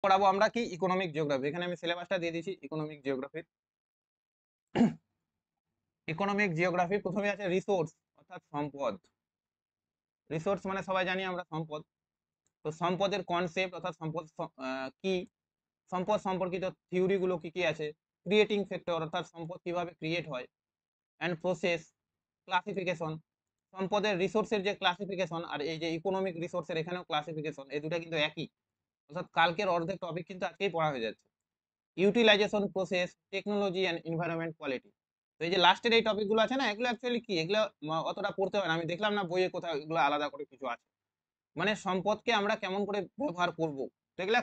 পড়াবো আমরা কি ইকোনমিক জিওগ্রাফি। এখানে আমি সিলেবাসটা দিয়ে দিয়েছি ইকোনমিক জিওগ্রাফির। ইকোনমিক জিওগ্রাফি প্রথমে আছে রিসোর্স অর্থাৎ সম্পদ। রিসোর্স মানে সবাই জানি আমরা সম্পদ। তো সম্পদের কনসেপ্ট অর্থাৎ সম্পদ কি, সম্পদ সম্পর্কিত থিওরি গুলো কি কি আছে, ক্রিয়েটিং ফ্যাক্টর অর্থাৎ সম্পদ কিভাবে ক্রিয়েট হয়, অ্যান্ড প্রসেস, ক্লাসিফিকেশন, সম্পদের রিসোর্সের যে ক্লাসিফিকেশন আর এই যে ইকোনমিক রিসোর্সের এখানেও ক্লাসিফিকেশন, এই দুটো কিন্তু একই। অর্থাৎ কালকের অর্ধেক টপিক কিন্তু আজকেই পড়া হয়ে যাচ্ছে। Utilisation process, technology and environment quality. তো এই যে লাস্টের এই টপিকগুলো আছে না, এগুলো অ্যাকচুয়ালি কি, এগুলো অতটা পড়তে হয় না। আমি দেখলাম না বইয়ে কোথাও এগুলো আলাদা করে কিছু আছে, মানে সম্পদকে আমরা কেমন করে ব্যবহার করব, তো এগুলা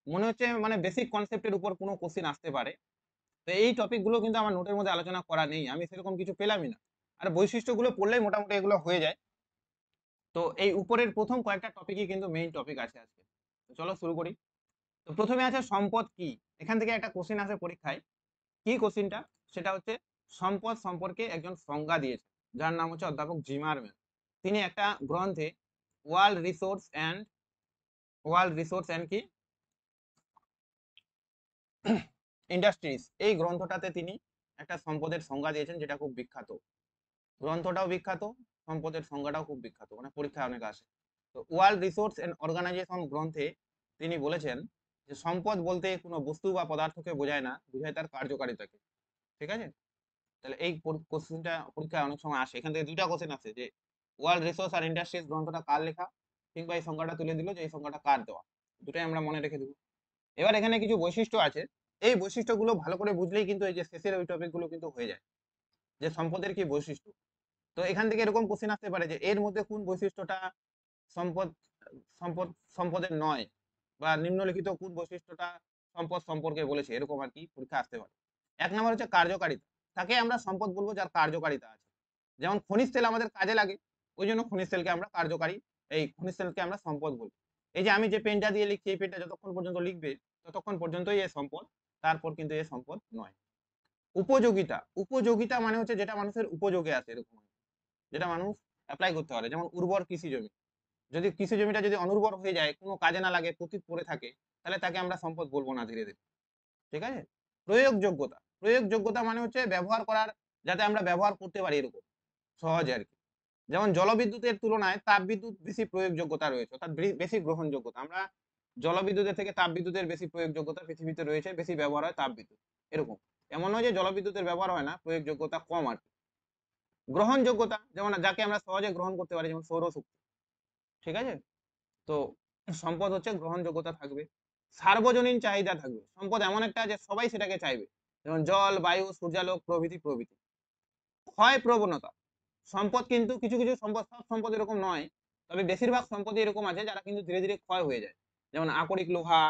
মনে হচ্ছে মানে বেসিক কনসেপ্টের উপর কোনো কোশ্চেন আসতে পারে। তো এই টপিকগুলো কিন্তু আমার নোটের মধ্যে আলোচনা করা নেই, আমি সেরকম কিছু পেলামই না। আর বৈশিষ্ট্যগুলো পড়লেই মোটামুটি এগুলো হয়ে যায়। তো এই উপরের প্রথম কয়েকটা টপিকই কিন্তু মেইন টপিক আছে আজকে। তো চলো শুরু করি। তো প্রথমে আছে সম্পদ কি। এখান থেকে একটা কোশ্চেন আসে পরীক্ষায়। কি কোশ্চেনটা, সেটা হচ্ছে সম্পদ সম্পর্কে একজন সংজ্ঞা দিয়েছে, যার নাম হচ্ছে অধ্যাপক জিমারম্যান। তিনি একটা গ্রন্থে ওয়ার্ল্ড রিসোর্স অ্যান্ড কি ইন্ডাস্ট্রিজ, এই গ্রন্থটাতে তিনি একটা সম্পদের সংজ্ঞা দিয়েছেন, যেটা খুব বিখ্যাত। গ্রন্থটাও বিখ্যাত, সম্পদের সংজ্ঞাটাও খুব বিখ্যাত, মানে পরীক্ষায় অনেক আসে। তো ওয়ার্ল্ড রিসোর্স এন্ড অর্গানাইজেশন গ্রন্থে তিনি বলেছেন যে সম্পদ বলতে কোনো বস্তু বা পদার্থকে বোঝায় না, বোঝায় তার কার্যকারিতাকে। ঠিক আছে, তাহলে এই কোশ্চেনটা পরীক্ষায় অনেক সময় আসে। এখান থেকে দুইটা কোশ্চেন আছে যে ওয়ার্ল্ড রিসোর্স আর ইন্ডাস্ট্রিজ গ্রন্থটা কার লেখা, কিংবা এই সংজ্ঞাটা তুলে দিল যে এই সংজ্ঞাটা কার দেওয়া, দুটাই আমরা মনে রেখে দেবো। এবার এখানে কিছু বৈশিষ্ট্য আছে, এই বৈশিষ্ট্যগুলো ভালো করে বুঝলেই কিন্তু এই যে শেষের ওই টপিকগুলো কিন্তু হয়ে যায়, যে সম্পদের কি বৈশিষ্ট্য। তো এখান থেকে এরকম কোশ্চেন আসতে পারে যে এর মধ্যে কোন বৈশিষ্ট্যটা সম্পদ সম্পদ সম্পদের নয়, বা নিম্নলিখিত কোন বৈশিষ্ট্যটা সম্পদ সম্পর্কে বলেছে, এরকম আর কি পরীক্ষা আসতে পারে। এক নম্বর হচ্ছে কার্যকারিতা, তাকে আমরা সম্পদ বলবো যার কার্যকারিতা আছে। যেমন খনিজ তেল আমাদের কাজে লাগে, ওই জন্য খনিজ তেলকে আমরা কার্যকারী, এই খনিজ তেলকে আমরা সম্পদ বলি। এই যে আমি যে পেনটা দিয়ে লিখছি, এই পেনটা যতক্ষণ পর্যন্ত লিখবে ততক্ষণ পর্যন্তই এ সম্পদ, তারপর কিন্তু এ সম্পদ নয়। উপযোগিতা, উপযোগিতা মানে হচ্ছে যেটা মানুষের উপযোগে আছে, এরকম যেটা মানুষ অ্যাপ্লাই করতে পারে। যেমন উর্বর কৃষি জমি, যদি কৃষি জমিটা যদি অনুর্বর হয়ে যায়, কোনো কাজে না লাগে, পতিত পড়ে থাকে, তাহলে তাকে আমরা সম্পদ বলবো না ধীরে ধীরে। ঠিক আছে, প্রয়োগযোগ্যতা, প্রয়োগযোগ্যতা মানে হচ্ছে ব্যবহার করার, যাতে আমরা ব্যবহার করতে পারি এরকম সহজে আর কি। যেমন জলবিদ্যুতের তুলনায় তাপবিদ্যুৎ বেশি প্রয়োগযোগ্যতা রয়েছে, অর্থাৎ বেশি গ্রহণযোগ্যতা। আমরা জলবিদ্যুতের থেকে তাপবিদ্যুতের বেশি প্রয়োগযোগ্যতা পৃথিবীতে রয়েছে, বেশি ব্যবহার হয় তাপবিদ্যুৎ, এরকম। এমন নয় যে জলবিদ্যুতের ব্যবহার হয় না, প্রয়োগযোগ্যতা কম আর কি। গ্রহণযোগ্যতা, যেমন যাকে আমরা সহজে গ্রহণ করতে পারি, যেমন সৌরশক্তি। ঠিক আছে, তো সম্পদ হচ্ছে গ্রহণযোগ্যতা থাকবে। সার্বজনীন চাহিদা থাকবে, সম্পদ এমন একটা যে সবাই সেটাকে চাইবে, যেমন জল, বায়ু, সূর্যালোক প্রভৃতি প্রভৃতি। ক্ষয় প্রবণতা, সম্পদ কিন্তু কিছু কিছু সম্পদ, সব সম্পদ এরকম নয়, তবে বেশিরভাগ সম্পদই এরকম আছে যারা কিন্তু ধীরে ধীরে ক্ষয় হয়ে যায়, যেমন আকরিক লোহা,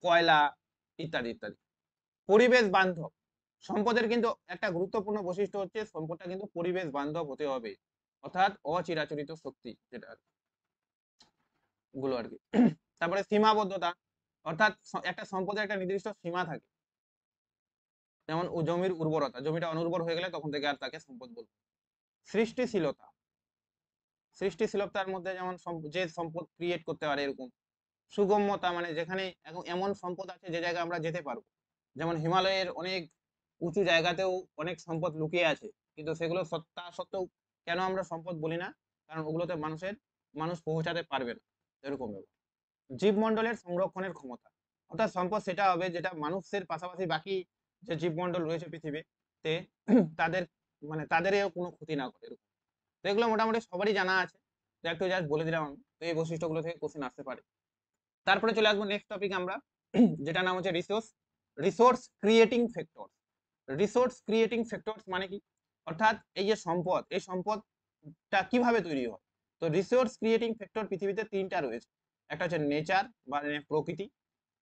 কয়লা ইত্যাদি ইত্যাদি। পরিবেশ বান্ধব, সম্পদের কিন্তু একটা গুরুত্বপূর্ণ বৈশিষ্ট্য হচ্ছে সম্পদটা কিন্তু পরিবেশ বান্ধব হতে হবে, অর্থাৎ অচিরাচরিত শক্তি যেটা গুলো আর কি। তারপরে সীমাবদ্ধতা, অর্থাৎ একটা সম্পদের একটা নির্দিষ্ট সীমা থাকে, যেমন জমির উর্বরতা, জমিটা অনুর্বর হয়ে গেলে তখন থেকে আর তাকে সম্পদ বলবো। সৃষ্টিশীলতা, সৃষ্টিশীলতার মধ্যে যেমন যে সম্পদ ক্রিয়েট করতে পারে এরকম। সুগম্যতা মানে যেখানে এমন সম্পদ আছে যে জায়গায় আমরা যেতে পারবো, যেমন হিমালয়ের অনেক উঁচু জায়গাতেও অনেক সম্পদ লুকিয়ে আছে, কিন্তু সেগুলো তা সত্ত্বেও কেন আমরা সম্পদ বলি না, কারণ ওগুলোতে মানুষ পৌঁছাতে পারবে না, এরকম ব্যাপার। জীবমণ্ডলের সংরক্ষণের ক্ষমতা, অর্থাৎ সম্পদ সেটা হবে যেটা মানুষের পাশাপাশি বাকি যে জীবমণ্ডল রয়েছে পৃথিবীতে তাদের, মানে তাদেরও কোনো ক্ষতি না করে, এরকম। তো এগুলো মোটামুটি সবারই জানা আছে, তো একটু জাস্ট বলে দিলাম আমি। তো এই বৈশিষ্ট্যগুলো থেকে কোশ্চেন আসতে পারে। তারপরে চলে আসবো নেক্সট টপিক আমরা, যেটা নাম হচ্ছে resource creating factor. Resource creating factors মানে কি, অর্থাৎ এই যে সম্পদ, এই সম্পদটা কিভাবে তৈরি হয়। তো রিসোর্স ক্রিয়েটিং ফ্যাক্টর পৃথিবীতে তিনটা রয়েছে, একটা হচ্ছে নেচার মানে প্রকৃতি,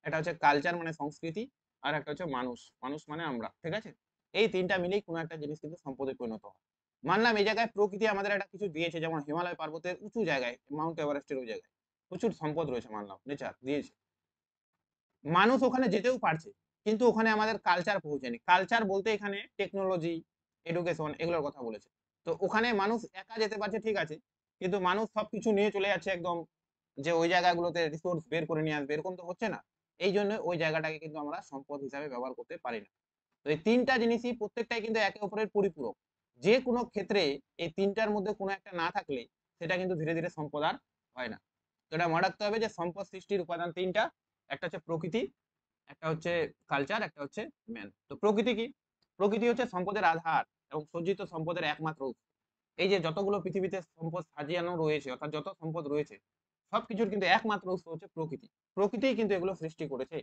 একটা হচ্ছে কালচার মানে সংস্কৃতি, আর একটা হচ্ছে মানুষ, মানুষ মানে আমরা। ঠিক আছে, এই তিনটা মিলেই কোনো একটা জিনিস কিন্তু সম্পদে পরিণত হয়। মানলাম এই জায়গায় প্রকৃতি আমাদের একটা কিছু দিয়েছে, যেমন হিমালয় পর্বতের উঁচু জায়গায়, মাউন্ট এভারেস্টের ওই জায়গায় প্রচুর সম্পদ রয়েছে, মানলাম নেচার দিয়েছে, মানুষ ওখানে যেতেও পারছে, কিন্তু ওখানে আমাদের কালচার পৌঁছায়নি। কালচার বলতে এখানে টেকনোলজি, এডুকেশন এগুলোর কথা বলেছে। তো ওখানে মানুষ একা যেতে পারছে ঠিক আছে, কিন্তু মানুষ সবকিছু নিয়ে চলে যাচ্ছে একদম, যে ওই জায়গাগুলোতে রিসোর্স বের করে নিয়ে আসবে, এরকম তো হচ্ছে না। এই জন্য ওই জায়গাটাকে কিন্তু আমরা সম্পদ হিসাবে ব্যবহার করতে পারি না। তো এই তিনটা জিনিসই প্রত্যেকটাই কিন্তু একে অপরের পরিপূরক। যে কোনো ক্ষেত্রে এই তিনটার মধ্যে কোনো একটা না থাকলে সেটা কিন্তু ধীরে ধীরে সম্পদ আর হয় না। তো এটা মনে রাখতে হবে যে সম্পদ সৃষ্টির উপাদান তিনটা, একটা হচ্ছে প্রকৃতি, একটা হচ্ছে কালচার, একটা হচ্ছে ম্যান। তো প্রকৃতি কি? প্রকৃতি হচ্ছে সম্পদের আধার এবং সজ্জিত সম্পদের একমাত্র উৎস। এই যে যতগুলো পৃথিবীতে সম্পদ সাজিয়ানো রয়েছে, অর্থাৎ যত সম্পদ রয়েছে সবকিছুর কিন্তু একমাত্র উৎস হচ্ছে প্রকৃতি। প্রকৃতিই কিন্তু এগুলো সৃষ্টি করেছে।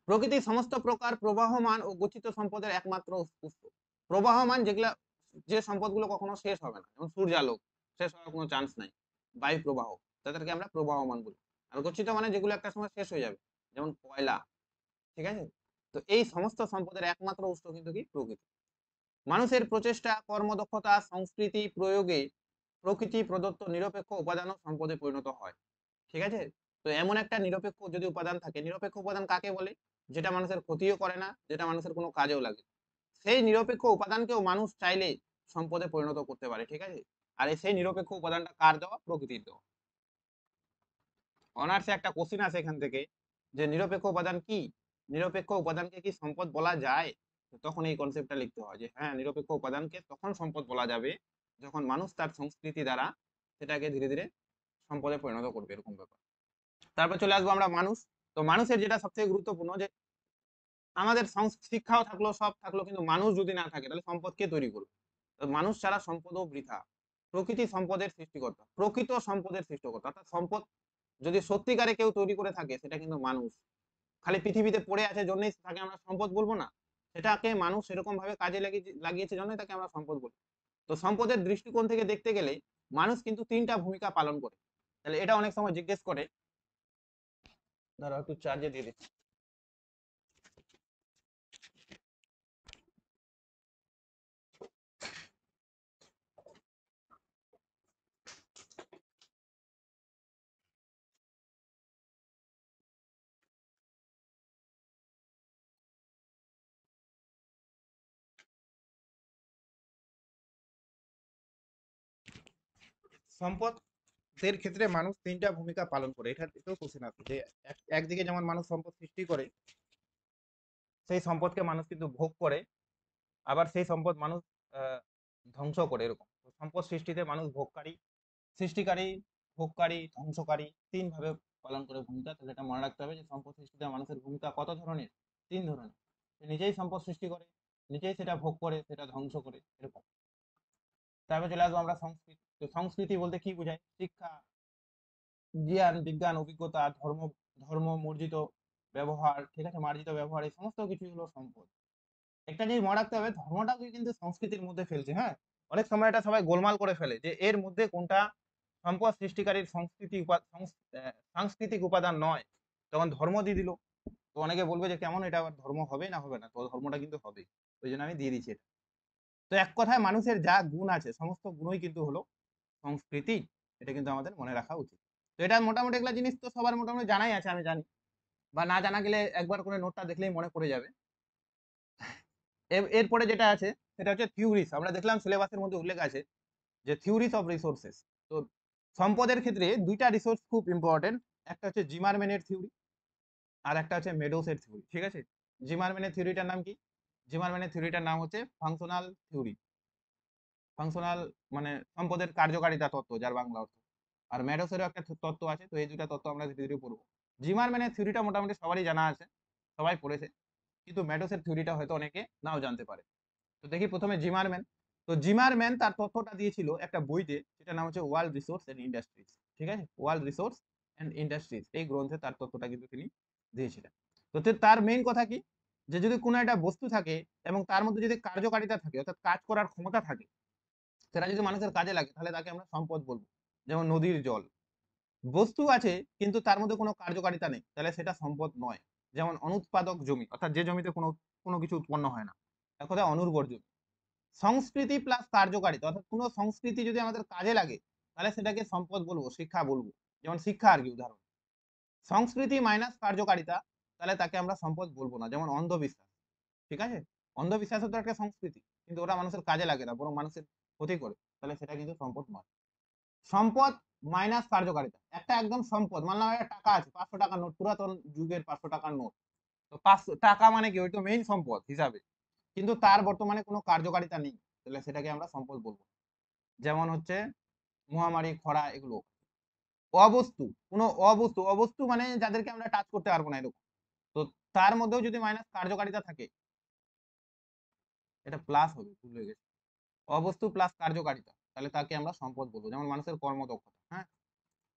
প্রকৃতির সমস্ত প্রকার প্রবাহমান ও গচ্ছিত সম্পদের একমাত্র উৎস। প্রবাহমান যেগুলা, যে সম্পদগুলো কখনো শেষ হবে না, যেমন সূর্যালোক শেষ হওয়ার কোনো চান্স নাই, বায়ু প্রবাহ, তাদেরকে আমরা প্রবাহমান বলি। আর গচ্ছিত মানে যেগুলো একটা সময় শেষ হয়ে যাবে, যেমন কয়লা, ঠিক আছে। তো এই সমস্ত সম্পদের একমাত্র উৎস কিন্তু কি? প্রকৃতি। মানুষের প্রচেষ্টা, কর্মদক্ষতা, সংস্কৃতি প্রয়োগে প্রকৃতি প্রদত্ত নিরপেক্ষ উপাদানও সম্পদে পরিণত হয়, ঠিক আছে। তো এমন একটা নিরপেক্ষ যদি উপাদান থাকে, নিরপেক্ষ উপাদান কাকে বলে? যেটা মানুষের ক্ষতিও করে না, যেটা মানুষের কোনো কাজেও লাগে, সেই নিরপেক্ষ উপাদানকেও মানুষ চাইলে সম্পদে পরিণত করতে পারে, ঠিক আছে। আর সেই নিরপেক্ষ উপাদানটা কার দেওয়া? প্রকৃতির দেওয়া। অনার্সে একটা কোশ্চিন আছে এখান থেকে, যে নিরপেক্ষ উপাদান কি? নিরপেক্ষ উপাদানকে কি সম্পদ বলা যায়? তখন এই কনসেপ্টটা লিখতে হয় যে হ্যাঁ, নিরপেক্ষ উপাদানকে তখন সম্পদ বলা যাবে যখন মানুষ তার সংস্কৃতি দ্বারা সেটাকে ধীরে ধীরে সম্পদে পরিণত করবে, এরকম ব্যাপার। তারপর চলে আসবো আমরা মানুষ। তো মানুষের যেটা সবথেকে গুরুত্বপূর্ণ, যে আমাদের শিক্ষাও থাকলো, সব থাকলো, কিন্তু মানুষ যদি না থাকে তাহলে সম্পদ কে তৈরি করবে? মানুষ ছাড়া সম্পদও বৃথা। প্রকৃতি সম্পদের সৃষ্টিকর্তা, প্রকৃত সম্পদের সৃষ্টিকর্তা, অর্থাৎ সম্পদ যদি সত্যিকারে কেউ তৈরি করে থাকে সেটা কিন্তু মানুষ। খালি পৃথিবীতে পড়ে আছে জন্যই তাকে আমরা সম্পদ বলবো না, সেটাকে মানুষ সেরকম ভাবে কাজে লাগিয়েছে জন্যই তাকে আমরা সম্পদ বলি। তো সম্পদের দৃষ্টিকোণ থেকে দেখতে গেলে মানুষ কিন্তু তিনটা ভূমিকা পালন করে। তাহলে এটা অনেক সময় জিজ্ঞেস করে, ধরো একটু চার্জে দিয়ে দিচ্ছি। সম্পদের ক্ষেত্রে মানুষ তিনটা ভূমিকা পালন করে, এটা এটাও কোশ্চেন আছে যে একদিকে যেমন মানুষ সম্পদ সৃষ্টি করে, সেই সম্পদকে মানুষ কিন্তু ভোগ করে, আবার সেই সম্পদ মানুষ আহ, ধ্বংস করে, এরকম। তো সম্পদ সৃষ্টিতে মানুষ ভোগকারী, সৃষ্টিকারী, ভোগকারী, ধ্বংসকারী, তিন ভাবে পালন করে ভূমিকা। তাহলে এটা মনে রাখতে হবে যে সম্পদ সৃষ্টিতে মানুষের ভূমিকা কত ধরনের? তিন ধরনের। সে নিজেই সম্পদ সৃষ্টি করে, নিজেই সেটা ভোগ করে, সেটা ধ্বংস করে, এরকম। তারপরে চলে আসবো আমরা সংস্কৃতি। তো সংস্কৃতি বলতে কি বোঝায়? শিক্ষা, জ্ঞান, বিজ্ঞান, অভিজ্ঞতা, ধর্ম, ধর্ম মর্জিত ব্যবহার, ঠিক আছে, মার্জিত ব্যবহার, এই সমস্ত কিছুই হলো সম্পদ। একটা জিনিস মনে রাখতে হবে, ধর্মটাকে কিন্তু সংস্কৃতির মধ্যে ফেলছে, হ্যাঁ। অনেক সময় এটা সবাই গোলমাল করে ফেলে যে এর মধ্যে কোনটা সম্পদ সৃষ্টিকারীর সাংস্কৃতিক উপাদান নয়, তখন ধর্ম দিয়ে দিল। তো অনেকে বলবে যে কেমন, এটা আবার ধর্ম হবে না হবে না? তো ধর্মটা কিন্তু হবে, ওই জন্য আমি দিয়ে দিচ্ছি এটা। তো এক কথায় মানুষের যা গুণ আছে সমস্ত গুণই কিন্তু হলো সংস্কৃতি। এটা কিন্তু আমাদের মনে রাখা উচিত। তো এটা মোটামুটি এগুলা জিনিস তো সবার মোটামুটি জানাই আছে, আমি জানি, বা না জানা গেলে একবার করে নোটটা দেখলেই মনে পড়ে যাবে। এরপরে যেটা আছে সেটা হচ্ছে থিওরিস। আমরা দেখলাম সিলেবাসের মধ্যে উল্লেখ আছে যে থিওরিস অফ রিসোর্সেস। তো সম্পদের ক্ষেত্রে দুইটা রিসোর্স খুব ইম্পর্টেন্ট, একটা হচ্ছে জিমারম্যানের থিওরি, আর একটা হচ্ছে মেডোসের থিওরি, ঠিক আছে। জিমারম্যানের থিওরিটার নাম কি? জিমারম্যানের থিওরিটার নাম হচ্ছে ফাংশনাল থিওরি। ফাংশনাল মানে সম্পদের কার্যকারিতা তত্ত্ব, যার বাংলা অর্থ। আর মেডোসেরও একটা তত্ত্ব আছে। তো এই দুটা তত্ত্ব আমরা ধীরে ধীরে পড়বো। জিমারম্যানের থিওরিটা মোটামুটি সবারই জানা আছে, সবাই পড়েছে, কিন্তু মেডোসের থিওরিটা হয়তো অনেকে নাও জানতে পারে। তো দেখি প্রথমে জিমারম্যান। তো জিমারম্যান তার তথ্যটা দিয়েছিল একটা বইতে, যেটা নাম হচ্ছে ওয়ার্ল্ড রিসোর্স এন্ড ইন্ডাস্ট্রিজ, ঠিক আছে, ওয়ার্ল্ড রিসোর্স এন্ড ইন্ডাস্ট্রিজ, এই গ্রন্থে তার তথ্যটা কিন্তু তিনি দিয়েছিলেন। তো তার মেইন কথা কি, যে যদি কোনো একটা বস্তু থাকে এবং তার মধ্যে যদি কার্যকারিতা থাকে, অর্থাৎ কাজ করার ক্ষমতা থাকে, সেটা যদি মানুষের কাজে লাগে তাহলে তাকে আমরা সম্পদ বলবো। যেমন নদীর জল, বস্তু আছে কিন্তু তার মধ্যে কোনো কার্যকারিতা নেই, তাহলে সেটা সম্পদ নয়। যেমন অনুৎপাদক জমি, অর্থাৎ যে জমিতে কোনো কোনো কিছু উৎপন্ন হয় না, এক কথায় অনুর্বর জমি। সংস্কৃতি প্লাস কার্যকারিতা, অর্থাৎ কোনো সংস্কৃতি যদি আমাদের কাজে লাগে তাহলে সেটাকে সম্পদ বলবো, শিক্ষা বলবো। যেমন শিক্ষা আর কি উদাহরণ। সংস্কৃতি মাইনাস কার্যকারিতা, তাহলে তাকে আমরা সম্পদ বলবো না। যেমন অন্ধবিশ্বাস, ঠিক আছে, অন্ধবিশ্বাসও তো একটা সংস্কৃতি, কিন্তু ওরা মানুষের কাজে লাগে না, বরং মানুষের ক্ষতি করে, তাহলে সেটা কিন্তু সম্পদ নয়। সম্পদ মাইনাস কার্যকারিতা, একটা একদম সম্পদ, মানলাম একটা টাকা আছে, 500 টাকা নোট, পুরাতন যুগের 500 টাকার নোট। তো 500 টাকা মানে কি, ওই তো মেইন সম্পদ হিসাবে, কিন্তু তার বর্তমানে কোনো কার্যকারিতা নেই, তাহলে সেটাকে আমরা সম্পদ বলবো। যেমন হচ্ছে মহামারী, খরা, এগুলো। অবস্তু, কোনো অবস্তু, অবস্তু মানে যাদেরকে আমরা টাচ করতে পারবো না এরকম, তো তার মধ্যেও যদি মাইনাস কার্যকারিতা থাকে, এটা প্লাস হবে, ভুল হয়ে গেছে, অবস্তু প্লাস কার্যকারিতা, তাহলে তাকে আমরা সম্পদ বলবো। যেমন মানুষের কর্মদক্ষতা, হ্যাঁ,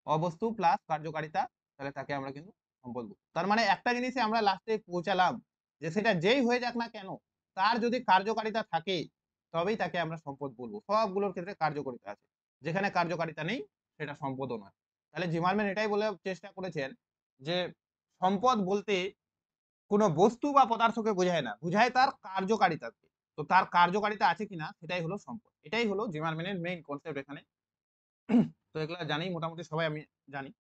অবস্তু প্লাস কার্যকারিতা, তাহলে তাকে আমরা কিন্তু সম্পদ বলবো। তার মানে একটা জিনিসে আমরা লাস্টে পৌঁছালাম, যে সেটা যেই হয়ে যাক না কেন, তার যদি কার্যকারিতা থাকে তবেই তাকে আমরা সম্পদ বলবো। সবগুলোর ক্ষেত্রে কার্যকারিতা আছে, যেখানে কার্যকারিতা নেই সেটা সম্পদও নয়। তাহলে জিমারম্যান এটাই বলে চেষ্টা করেছেন যে সম্পদ বলতে কোনো বস্তু বা পদার্থকে বোঝায় না, বোঝায় তার কার্যকারিতাকে। তো তার কার্যকারিতা আছে কিনা সেটাই হলো সম্পদ, এটাই হলো জিমারম্যানের মেইন কনসেপ্ট এখানে। তো এগুলো জানি মোটামুটি সবাই, আমি জানি।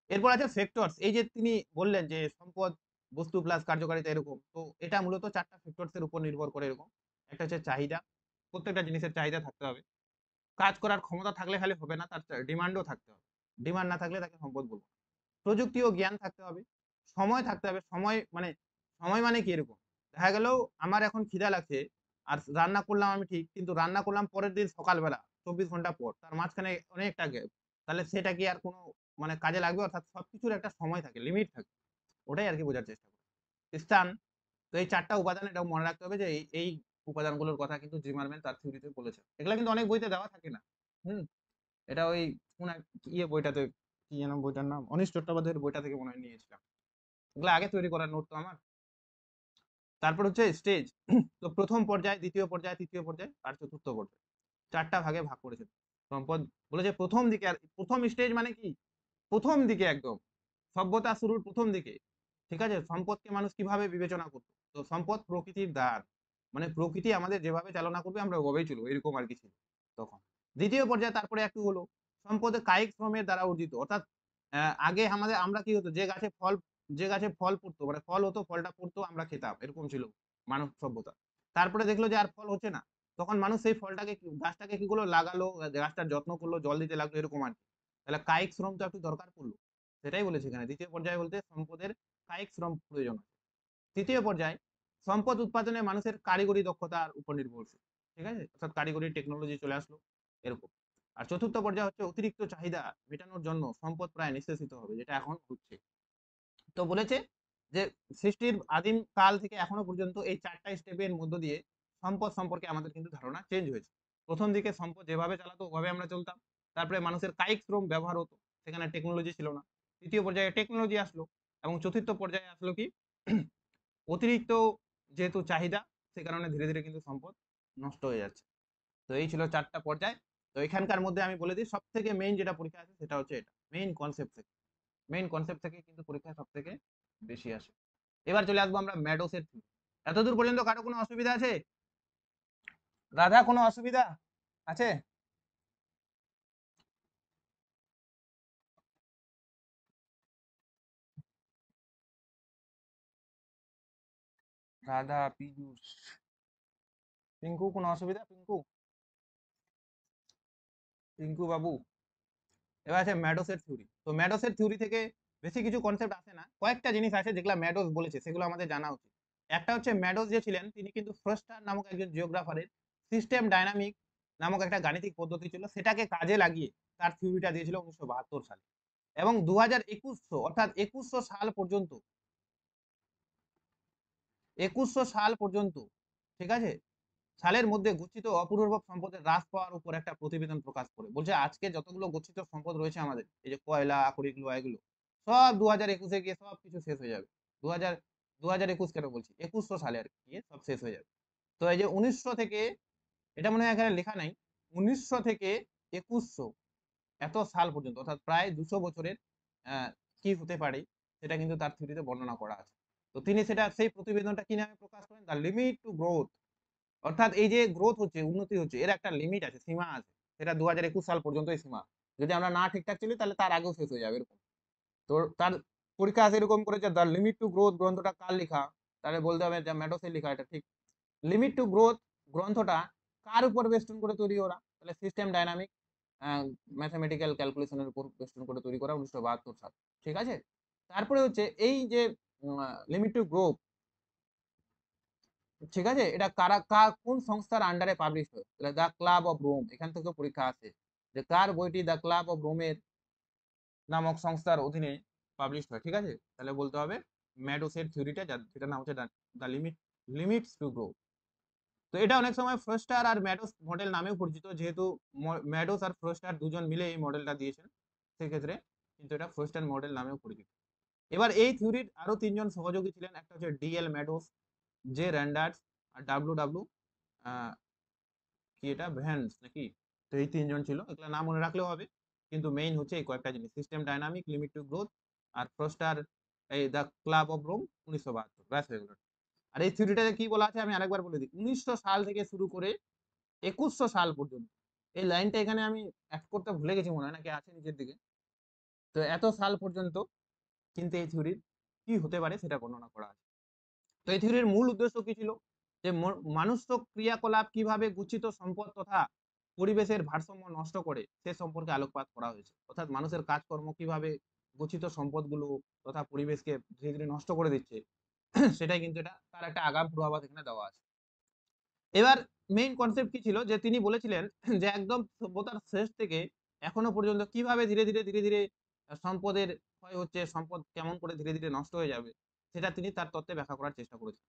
এরপর আছে ফ্যাক্টরস, এই যে তিনি বললেন যে সম্পদ বস্তু প্লাস কার্যকারিতা এরকম, তো এটা মূলত 4টা ফ্যাক্টরস এর উপর নির্ভর করে এরকম। একটা হচ্ছে চাহিদা, প্রত্যেকটা জিনিসের চাহিদা থাকতে হবে। কাজ করার ক্ষমতা থাকলে খালি হবে না, তার ডিমান্ডও থাকতে হবে, ডিমান্ড না থাকলে তাকে সম্পদ বলবো। প্রযুক্তি ও জ্ঞান থাকতে হবে, সময় থাকতে হবে, সময় মানে কি, এরকম দেখা গেল আমার এখন খিদা লাগছে, আর রান্না করলাম আমি ঠিক, কিন্তু রান্না করলাম পরের দিন সকালবেলা 24 ঘন্টা পর, তার মাঝখানে অনেকটা গ্যাপ, তাহলে সেটা কি আর কোনো মানে কাজে লাগবে? অর্থাৎ সবকিছুর একটা সময় থাকে, লিমিট থাকে, ওটাই আর কি বোঝার চেষ্টা করি। স্থান, তো এই 4টা উপাদান এটাও মনে রাখতে হবে যে এই উপাদানগুলোর কথা কিন্তু জিমারম্যান তার থিওরিতে বলেছে। এগুলো কিন্তু অনেক বইতে দেওয়া থাকে না। হুম, এটা ওই কোন ইয়ে বইটাতে, কি যেন বইটার নাম, অনিশ চট্টোপাধ্যায়ের বইটা থেকে মনে হয় নিয়েছিলাম। এগুলো আগে তৈরি করার নোট তো আমার। তারপর হচ্ছে স্টেজ, তো প্রথম পর্যায়, দ্বিতীয় পর্যায়, তৃতীয় পর্যায় আর চতুর্থ পর্যায়, 4টা ভাগে ভাগ করেছে সম্পদ। বলেছে প্রথম দিকে, আর প্রথম স্টেজ মানে কি, প্রথম দিকে একদম সভ্যতা শুরুর প্রথম দিকে, ঠিক আছে, সম্পদকে মানুষ কিভাবে বিবেচনা করতো, তো সম্পদ প্রকৃতির দান, মানে প্রকৃতি আমাদের যেভাবে চালনা করবে আমরা ওভাবেই চলবো, এরকম আর কি ছিল তখন। দ্বিতীয় পর্যায়ে তারপরে একটু হলো সম্পদের কায়িক শ্রমের দ্বারা অর্জিত, অর্থাৎ আগে আমরা কি হতো, যে গাছে ফল পড়তো, মানে ফল হতো, ফলটা পড়তো, আমরা খেতাম, এরকম ছিল মানব সভ্যতা। তারপরে দেখলো যে আর ফল হচ্ছে না, তখন মানুষ সেই ফলটাকে গাছটাকে কি করলো, লাগালো, গাছটার যত্ন করলো, জল দিতে লাগলো, এরকম আর কি। তাহলে কায়িক শ্রম তো একটু দরকার পড়লো, সেটাই বলেছে এখানে। দ্বিতীয় পর্যায়ে বলতে সম্পদের কায়িক শ্রম প্রয়োজন হয়। তৃতীয় পর্যায়ে সম্পদ উৎপাদনে মানুষের কারিগরি দক্ষতার উপর নির্ভরশীল, ঠিক আছে, অর্থাৎ কারিগরি টেকনোলজি চলে আসলো, এরকম। আর চতুর্থ পর্যায়ে হচ্ছে অতিরিক্ত চাহিদা মেটানোর জন্য সম্পদ প্রায় নিঃশেষিত হবে, যেটা এখন হচ্ছে। তো বলেছে যে সৃষ্টির আদিম কাল থেকে এখনো পর্যন্ত এই 4টা স্টেপের মধ্য দিয়ে সম্পদ সম্পর্কে আমাদের কিন্তু ধারণা চেঞ্জ হয়েছে। প্রথম দিকে সম্পদ যেভাবে চালাতো ওভাবে আমরা চলতাম, তারপরে মানুষের কায়িক শ্রম ব্যবহার হতো, সেখানে টেকনোলজি ছিল না। তৃতীয় পর্যায়ে টেকনোলজি আসলো, এবং চতুর্থ পর্যায়ে আসলো কি, অতিরিক্ত যেহেতু চাহিদা, সে কারণে ধীরে ধীরে কিন্তু সম্পদ নষ্ট হয়ে যাচ্ছে। তো এই ছিল 4টা পর্যায়। তো এখানকার মধ্যে আমি বলে দিই, সব থেকে মেইন যেটা পরীক্ষা আছে সেটা হচ্ছে এটা, মেইন কনসেপ্ট থেকে কিন্তু পরীক্ষা সব থেকে বেশি আসে। এবার চলে আসবো আমরা ম্যাডোসের থিওরি। এতদূর পর্যন্ত কারো কোনো অসুবিধা আছে? রাধা, কোনো অসুবিধা আছে? রাধা, পীযূষ, পিঙ্কু, কোনো অসুবিধা? পিঙ্কু বাবু। এবার আছে ম্যাডোসের থিওরি। তো ম্যাডোসের থিওরি থেকে বেশি কিছু কনসেপ্ট আসে না, কয়েকটা জিনিস আছে যেগুলো ম্যাডোস বলেছে, সেগুলো আমাদের জানা উচিত। একটা হচ্ছে ম্যাডোস যে ছিলেন, তিনি কিন্তু ফ্রস্টার নামক একজন জিওগ্রাফারের সিস্টেম ডাইনামিক নামক একটা গাণিতিক পদ্ধতি ছিল, সেটাকে কাজে লাগিয়ে তার থিওরিটা দিয়েছিল 1972 সালে। এবং 2100 অর্থাৎ 2100 সাল পর্যন্ত, ঠিক আছে, সালের মধ্যে গচ্ছিত অপূর্ব সম্পদের হ্রাস পাওয়ার উপর একটা প্রতিবেদন প্রকাশ করে বলছে আজকে যতগুলো গচ্ছিত সম্পদ রয়েছে আমাদের, এই যে কয়লা, আকরিক, লোহা, এগুলো সব 2021-এ গিয়ে সব কিছু শেষ হয়ে যাবে। 2000 2021 কেন বলছি, 2100 সালে আর কি গিয়ে সব শেষ হয়ে যাবে। তো এই যে 1900 থেকে, এটা মনে হয় এখানে লেখা নাই, 1900 থেকে 2100 এত সাল পর্যন্ত, অর্থাৎ প্রায় 200 বছরের আহ, কি হতে পারে সেটা কিন্তু তার থিওরিতে বর্ণনা করা আছে। তো তিনি সেটা, সেই প্রতিবেদনটা কি নামে প্রকাশ করেন, দ্য লিমিট টু গ্রোথ, অর্থাৎ এই যে গ্রোথ হচ্ছে, উন্নতি হচ্ছে, এর একটা লিমিট আছে, সীমা আছে, সেটা 2021 সাল পর্যন্তই সীমা। যদি আমরা না ঠিকঠাক চলি তাহলে তার আগেও শেষ হয়ে যাবে, এরকম। তো তার পরীক্ষা আছে এরকম করেছে, দ্য লিমিট টু গ্রোথ গ্রন্থটা কার লেখা, তাহলে বলতে হবে যে ম্যাডোসের লেখা, এটা ঠিক। লিমিট টু গ্রোথ গ্রন্থটা কার উপর বেস্টন করে তৈরি ওরা, তাহলে সিস্টেম ডাইনামিক ম্যাথামেটিক্যাল ক্যালকুলেশনের উপর বেস্টন করে তৈরি করা 1972 সাল। ঠিক আছে? তারপরে হচ্ছে এই যে লিমিট টু গ্রোথ, ঠিক আছে? এটা কোন সংস্থার আন্ডারে পাবলিশ হয়? The Club of Rome. এখান থেকেও পরীক্ষা আসে যে কার বইটি দ্য ক্লাব অফ রোমের নামক সংস্থার অধীনে পাবলিশ হয়। ঠিক আছে? তাহলে বলতে হবে ম্যাডোসের থিওরিটা, যেটার নাম হচ্ছে দ্য লিমিটস টু গ্রো। তো এটা অনেক সময় ফ্রস্টার আর ম্যাডোস মডেল নামেও পরিচিত, যেহেতু ম্যাডোস আর ফ্রস্টার দুজন মিলে এই মডেলটা দিয়েছেন, সেক্ষেত্রে কিন্তু এটা ফ্রস্টার মডেল নামেও পরিচিত। এবার এই থিওরির আরো তিনজন সহযোগী ছিলেন, একটা হচ্ছে ডিএল ম্যাডোস, জে র্যান্ডার্স আর ডাব্লিউ ডাব্লিউ কি এটা ভ্যান্স নাকি। তো এই তিনজন ছিল, এগুলো নাম মনে রাখলেও হবে, কিন্তু মেইন হচ্ছে এই কয়েকটা জিনিস, system dynamic, limit to growth আর ফ্রস্টার এই দ্য ক্লাব অফ রোম 1972, ব্যাস হয়ে গেল। আর এই থিওরিটাতে কি বলা আছে আমি আরেকবার বলে দিই, 1900 সাল থেকে শুরু করে 2100 সাল পর্যন্ত। এই লাইনটা এখানে আমি অ্যাড করতে ভুলে গেছি মনে হয়, নাকি আছে নিচের দিকে। তো এত সাল পর্যন্ত কিন্তু এই থিওরির কি হতে পারে সেটা বর্ণনা করা আছে। তো এই থিওরির মূল উদ্দেশ্য কি ছিল, যে মানুষ্য ক্রিয়াকলাপ কিভাবে গুচ্ছিত সম্পদ তথা পরিবেশের ভারসাম্য নষ্ট করে সে সম্পর্কে আলোকপাত করা হয়েছে। অর্থাৎ মানুষের কাজকর্ম কিভাবে গচ্ছিত সম্পদগুলো তথা পরিবেশকে ধীরে ধীরে নষ্ট করে দিচ্ছে, সেটাই কিন্তু এটা তার একটা আগাম পূর্বাভাস এখানে দেওয়া আছে। এবার মেইন কনসেপ্ট কি ছিল, যে তিনি বলেছিলেন যে একদম সভ্যতার শেষ থেকে এখনো পর্যন্ত কিভাবে ধীরে ধীরে ধীরে ধীরে সম্পদের ক্ষয় হচ্ছে, সম্পদ কেমন করে ধীরে ধীরে নষ্ট হয়ে যাবে, সেটা তিনি তার তত্ত্বে ব্যাখ্যা করার চেষ্টা করেছেন।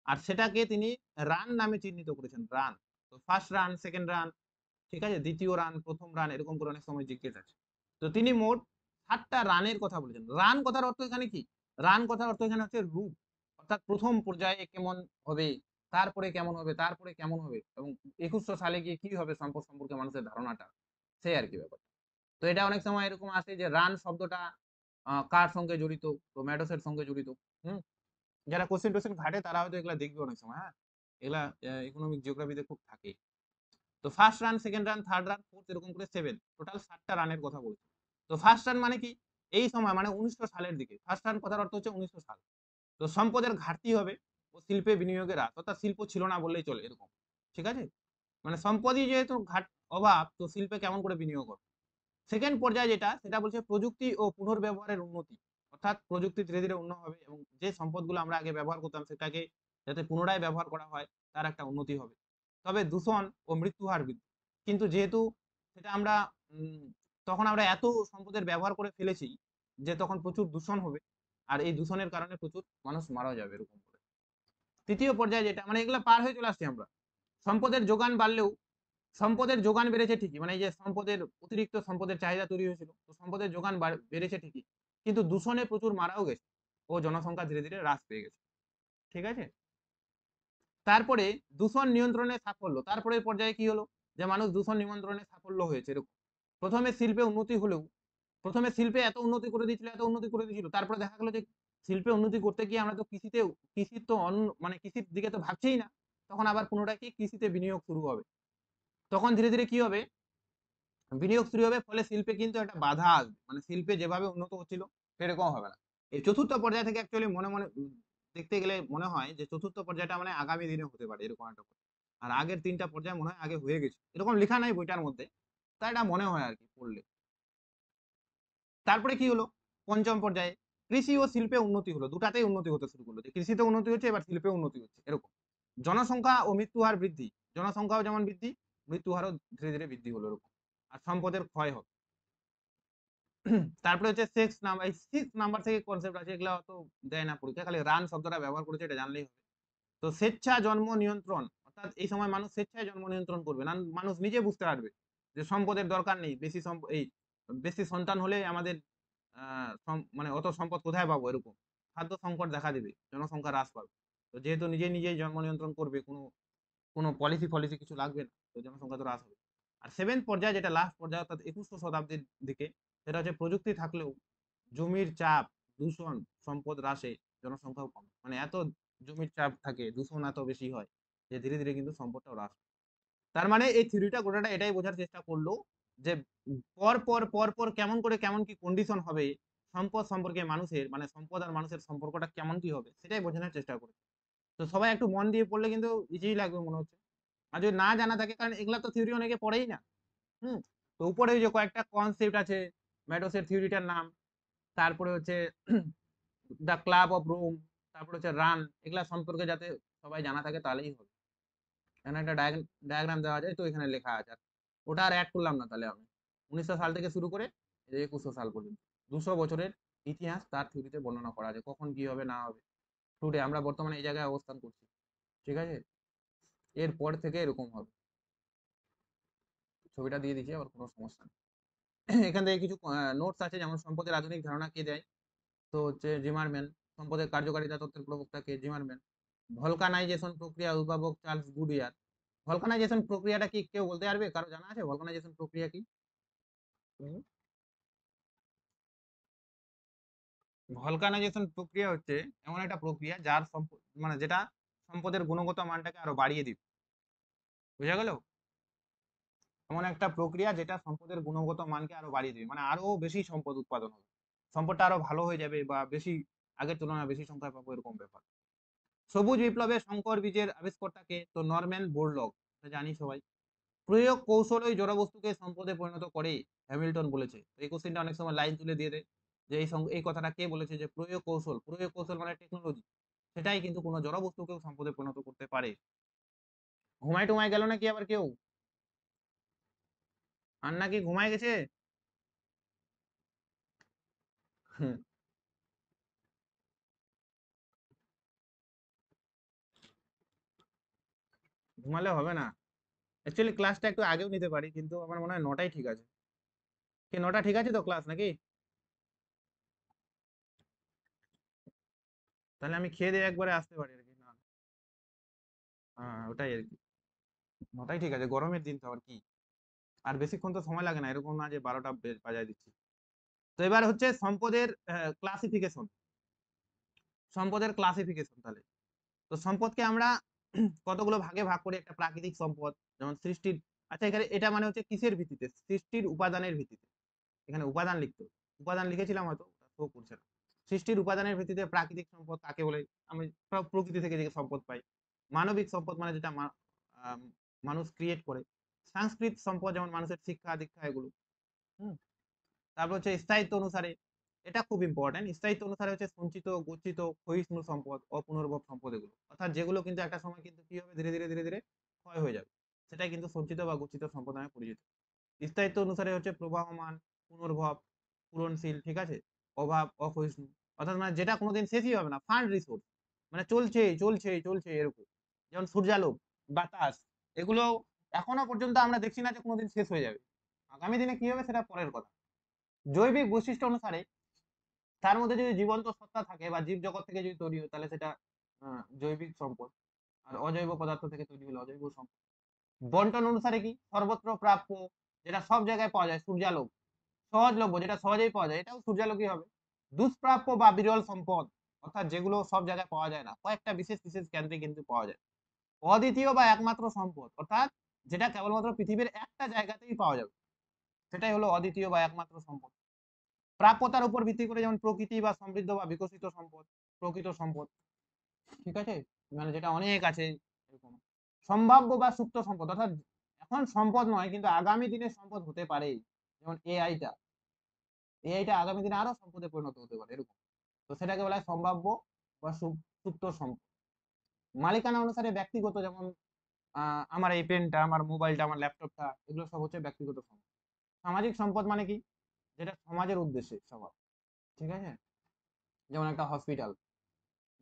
আর সেটাকে তিনি রান নামে চিহ্নিত করেছেন, রান। তো ফার্স্ট রান, সেকেন্ড রান, ঠিক আছে, দ্বিতীয় রান, প্রথম রান, এরকম করে অনেক সময় জিজ্ঞেস আছে। তো তিনি মোট 7টা রানের কথা বলেছেন। রান কথার অর্থ এখানে কি, রান কথার অর্থ এখানে হচ্ছে রূপ, অর্থাৎ প্রথম পর্যায়ে কেমন হবে, তারপরে কেমন হবে, তারপরে কেমন হবে, এবং 2100 সালে গিয়ে কি হবে সম্পদ সম্পর্কে মানুষের ধারণাটা, সেই আর কি ব্যাপার। তো এটা অনেক সময় এরকম আসে যে রান শব্দটা কার সঙ্গে জড়িত, তো ম্যাডোসের সঙ্গে জড়িত। হুম, যারা কোশ্চেন টোশ্চেন ঘাটে তারা হয়তো এগুলা দেখবে অনেক সময়, হ্যাঁ, এগুলা ইকোনমিক জিওগ্রাফিতে খুব থাকে। তো first run, second run, third run, fourth, এরকম করে 7, টোটাল 7টা রানের কথা বলছি। তো ফার্স্ট রান মানে কি, এই সময় মানে 1900 সালের দিকে, ফার্স্ট রান কথার অর্থ হচ্ছে 1900 সাল। তো সম্পদের ঘাটতি হবে ও শিল্পে বিনিয়োগের হ্রাস, অর্থাৎ শিল্প ছিল না বললেই চলে এরকম। ঠিক আছে, মানে সম্পদই যেহেতু অভাব, তো শিল্পে কেমন করে বিনিয়োগ হবে। সেকেন্ড পর্যায়ে যেটা, সেটা বলছে প্রযুক্তি ও পুনর্ব্যবহারের উন্নতি, অর্থাৎ প্রযুক্তি ধীরে ধীরে উন্নত হবে এবং যে সম্পদগুলো আমরা আগে ব্যবহার করতাম সেটাকে যাতে পুনরায় ব্যবহার করা হয়, তার একটা উন্নতি হবে। তবে দূষণ ও মৃত্যু হার বৃদ্ধি, কিন্তু যেহেতু সেটা আমরা তখন আমরা এত সম্পদের ব্যবহার করে ফেলেছি যে তখন প্রচুর দূষণ হবে, আর এই দূষণের কারণে প্রচুর মানুষ মারা যাবে এরকম করে। তৃতীয় পর্যায়ে যেটা, মানে এগুলা পার হয়ে চলে আসছি আমরা, সম্পদের যোগান বাড়লেও, সম্পদের যোগান বেড়েছে ঠিকই, মানে এই যে সম্পদের অতিরিক্ত সম্পদের চাহিদা তৈরি হয়েছিল, তো সম্পদের যোগান বেড়েছে ঠিকই, কিন্তু দূষণে প্রচুর মারাও গেছে ও জনসংখ্যা ধীরে ধীরে হ্রাস পেয়ে গেছে। ঠিক আছে, তারপরে দূষণ নিয়ন্ত্রণে সাফল্য, তারপরে পর্যায়ে কি হলো, যে মানুষ দূষণ নিয়ন্ত্রণে সাফল্য হয়েছে এরকম। প্রথমে শিল্পে উন্নতি হলেও, প্রথমে শিল্পে এত উন্নতি করে দিয়েছিল, এত উন্নতি করে দিয়েছিল, তারপরে দেখা গেলো যে শিল্পে উন্নতি করতে গিয়ে আমরা তো কৃষির তো মানে কৃষির দিকে তো ভাবছেই না, তখন আবার পুনরায় কি কৃষিতে বিনিয়োগ শুরু হবে, তখন ধীরে ধীরে কি হবে, বিনিয়োগ শুরু হবে, ফলে শিল্পে কিন্তু একটা বাধা আসবে, মানে শিল্পে যেভাবে উন্নত হচ্ছিল সেরকম হবে না। এই চতুর্থ পর্যায় থেকে অ্যাকচুয়ালি মনে মনে দেখতে গেলে মনে হয় যে চতুর্থ পর্যায়টা মানে আগামী দিনে হতে পারে এরকম একটা, আর আগের 3টা পর্যায় মনে হয় আগে হয়ে গেছে, এরকম লেখা নাই বইটার মধ্যে, তাই এটা মনে হয় আর কি পড়লে। তারপরে কি হলো, পঞ্চম পর্যায়ে কৃষি ও শিল্পে উন্নতি হলো, দুটাতেই উন্নতি হতে শুরু করলো, যে কৃষিতে উন্নতি হচ্ছে, এবার শিল্পে উন্নতি হচ্ছে এরকম। জনসংখ্যা ও মৃত্যু হার বৃদ্ধি, জনসংখ্যাও যেমন বৃদ্ধি, মৃত্যু হারও ধীরে ধীরে বৃদ্ধি হলো এরকম, আর সম্পদের ক্ষয় হবে। তারপরে হচ্ছে সিক্স নাম্বার থেকে কনসেপ্ট আছে, এগুলো অত দেয় না পরীক্ষা, খালি রান শব্দটা ব্যবহার করেছে এটা জানলেই হবে। তো স্বেচ্ছা জন্ম নিয়ন্ত্রণ, অর্থাৎ এই সময় মানুষ স্বেচ্ছায় জন্ম নিয়ন্ত্রণ করবে না, মানুষ নিজে বুঝতে পারবে যে সম্পদের দরকার নেই, বেশি সন্তান হলে আমাদের মানে অত সম্পদ কোথায় পাবো, এরকম খাদ্য সংকট দেখা দেবে, জনসংখ্যা হ্রাস পাবে। তো যেহেতু নিজে নিজেই জন্ম নিয়ন্ত্রণ করবে, কোনো কোনো পলিসি কিছু লাগবে না, তো জনসংখ্যা তো হ্রাস হবে। আর সেভেন্থ পর্যায়ে যেটা লাস্ট পর্যায়ে, অর্থাৎ 21শো শতাব্দীর দিকে, সেটা হচ্ছে প্রযুক্তি থাকলেও জমির চাপ, দূষণ, সম্পদ হ্রাসে জনসংখ্যাও কম, মানে এত জমির চাপ থাকে, দূষণ এত বেশি হয় যে ধীরে ধীরে কিন্তু সম্পদটাও হ্রাস। তার মানে এই থিওরিটা গোটাটা এটাই বোঝার চেষ্টা করলো যে পর পর পর পর কেমন করে কেমন কি কন্ডিশন হবে সম্পদ সম্পর্কে মানুষের, মানে সম্পদ আর মানুষের সম্পর্কটা কেমন কি হবে সেটাই বোঝানোর চেষ্টা করে। তো সবাই একটু মন দিয়ে পড়লে কিন্তু ইজিই লাগবে মনে হচ্ছে, আর যদি না জানা থাকে, কারণ এগুলা তো থিওরি অনেকে পড়েই না। হুম, তো উপরে ওই যে কয়েকটা কনসেপ্ট আছে, ম্যাডোসের থিওরিটার নাম, তারপরে হচ্ছে দ্য ক্লাব অফ রোম, তারপরে হচ্ছে রান, এগুলা সম্পর্কে যাতে সবাই জানা থাকে তাহলেই হবে। এখানে একটা ডায়াগ্রাম দেওয়া যায়, তো এখানে লেখা আছে, ওটা আর অ্যাড করলাম না। তাহলে আমি 1900 সাল থেকে শুরু করে 2100 সাল পর্যন্ত 200 বছরের ইতিহাস তার থিওরিতে বর্ণনা করা আছে, কখন কি হবে না হবে। টুডে আমরা বর্তমানে এই জায়গায় অবস্থান করছি, ঠিক আছে, এরপর থেকে এরকম হবে। ছবিটা দিয়ে দিচ্ছি, আবার কোনো সমস্যা নেই। এখান থেকে কিছু নোটস আছে, যেমন সম্পদের আধুনিক ধারণা কে দেয়, তো হচ্ছে জিমারম্যান। সম্পদের কার্যকারিতা তত্ত্বের প্রবক্তা কে, জিমারম্যান। ভলকানাইজেশন প্রক্রিয়া উদ্ভাবক চার্লস গুডিয়ার। ভলকানাইজেশন প্রক্রিয়াটা কি কেউ বলতে পারবে, কারো জানা আছে ভলকানাইজেশন প্রক্রিয়া কি? ভলকানাইজেশন প্রক্রিয়া হচ্ছে এমন একটা প্রক্রিয়া যার সম্পদ মানে যেটা সম্পদের গুণগত মানটাকে আরো বাড়িয়ে দিবে, বুঝা গেল? এমন একটা প্রক্রিয়া যেটা সম্পদের গুণগত মানকে আরো বাড়িয়ে দিবে, মানে আরো বেশি সম্পদ উৎপাদন হবে, সম্পদটা আরো ভালো হয়ে যাবে, বা বেশি আগের তুলনায় বেশি সংখ্যায় পাবো, এরকম ব্যাপার। সবুজ বিপ্লবে শঙ্কর বীজের আবিষ্কর্তাকে, তো নরম্যান বোরলগ, জানি সবাই। প্রয়োগ কৌশলই জড়বস্তুকে সম্পদে পরিণত করে, হ্যামিল্টন বলেছে। তো এই কোশ্চেনটা অনেক সময় লাইন তুলে দিয়ে দেয় যে এই কথাটা কে বলেছে, যে প্রয়োগ কৌশল মানে টেকনোলজি, সেটাই কিন্তু কোনো জড়বস্তুকেও সম্পদে পরিণত করতে পারে। ঘুমায় টুমায় গেল নাকি আবার কেউ? আর নাকি ঘুমায় গেছে? হুম, ঘুমালে হবে না। অ্যাকচুয়ালি ক্লাসটা একটু আগেও নিতে পারি, কিন্তু আমার মনে হয় 9টাই ঠিক আছে। কি 9টা ঠিক আছে তো ক্লাস নাকি? তাহলে আমি খেয়ে দিয়ে একবারে আসতে পারি আর কি না? হ্যাঁ, ওটাই আর কি। 9টাই ঠিক আছে, গরমের দিন তো আর কি। আর বেশিক্ষণ তো সময় লাগে না, এরকম না যে 12টা বাজায় দিচ্ছি। তো এবার হচ্ছে সম্পদের ক্লাসিফিকেশন। সম্পদের ক্লাসিফিকেশন তাহলে, তো সম্পদকে আমরা কতগুলো ভাগে ভাগ করি। একটা প্রাকৃতিক সম্পদ, যেমন সৃষ্টির, আচ্ছা এখানে এটা মানে হচ্ছে কিসের ভিত্তিতে, সৃষ্টির উপাদানের ভিত্তিতে। এখানে উপাদান লিখতে হবে। উপাদান লিখেছিলাম হয়তো, শো করছে না। সৃষ্টির উপাদানের ভিত্তিতে প্রাকৃতিক সম্পদ কাকে বলে, আমি সব প্রকৃতি থেকে যে সম্পদ পাই। মানবিক সম্পদ মানে যেটা মানুষ ক্রিয়েট করে। সাংস্কৃতিক সম্পদ যেমন মানুষের শিক্ষা দীক্ষা এগুলো। হুম। তারপর হচ্ছে স্থায়িত্ব অনুসারে, এটা খুব ইম্পর্টেন্ট, স্থায়িত্ব অনুসারে হচ্ছে সঞ্চিত, গচ্ছিত, ক্ষয়িষ্ণু সম্পদ, অপুনর্ভব সম্পদ, এগুলো অর্থাৎ যেগুলো কিন্তু একটা সময় কিন্তু কি হবে, ধীরে ধীরে ধীরে ধীরে ক্ষয় হয়ে যাবে, সেটাই কিন্তু সঞ্চিত বা গচ্ছিত সম্পদ নামে পরিচিত। স্থায়িত্ব অনুসারে হচ্ছে প্রবাহমান, পুনর্ভব, পূরণশীল, ঠিক আছে, অভাব, অক্ষয়িষ্ণু, অর্থাৎ মানে যেটা কোনোদিন শেষই হবে না, ফান্ড রিসোর্স, মানে চলছে চলছে চলছে এরকম। যেমন সূর্যালোক, বাতাস, এগুলো এখনো পর্যন্ত আমরা দেখছি না যে কোনোদিন শেষ হয়ে যাবে। আগামী দিনে কি হবে সেটা পরের কথা। জৈবিক বৈশিষ্ট্য অনুসারে, তার মধ্যে যদি জীবন্ত সত্তা থাকে বা জীব জগৎ থেকে যদি তৈরি হয় তাহলে সেটা জৈবিক সম্পদ। আর অজৈব পদার্থ থেকে তৈরি হলে অজৈব সম্পদ। বন্টন অনুসারে কি, সর্বত্র প্রাপ্য, যেটা সব জায়গায় পাওয়া যায়, সূর্যালোক। সহজলভ্য, যেটা সহজেই পাওয়া যায়, এটাও সূর্যালোকই হবে। দুষ্প্রাপ্য বা বিরল সম্পদ, অর্থাৎ যেগুলো সব জায়গায় পাওয়া যায় না, কয়েকটা বিশেষ বিশেষ কেন্দ্রে কিন্তু পাওয়া যায়। অদ্বিতীয় বা একমাত্র সম্পদ, অর্থাৎ যেটা কেবলমাত্র পৃথিবীর একটা জায়গাতেই পাওয়া যাবে, সেটাই হলো অদ্বিতীয় বা একমাত্র সম্পদ। প্রাপ্যতার উপর ভিত্তি করে, যেমন প্রকৃতি বা সমৃদ্ধ বা বিকশিত সম্পদ, প্রকৃত সম্পদ, ঠিক আছে, মানে যেটা অনেক আছে এরকম। সম্ভাব্য বা সুপ্ত সম্পদ, অর্থাৎ এখন সম্পদ নয় কিন্তু আগামী দিনে সম্পদ হতে পারে, যেমন এআইটা আগামী দিনে আরো সম্পদে পরিণত হতে পারে এরকম। তো সেটাকে বলা হয় সম্ভাব্য বা সুপ্ত সম্পদ। মালিকানা অনুসারে ব্যক্তিগত, যেমন আমার এই পেনটা, আমার মোবাইলটা, আমার ল্যাপটপটা, এগুলো সব হচ্ছে ব্যক্তিগত সম্পদ। সামাজিক সম্পদ মানে কি, যেটা সমাজের উদ্দেশ্যে সবার, ঠিক আছে, যেমন একটা হসপিটাল।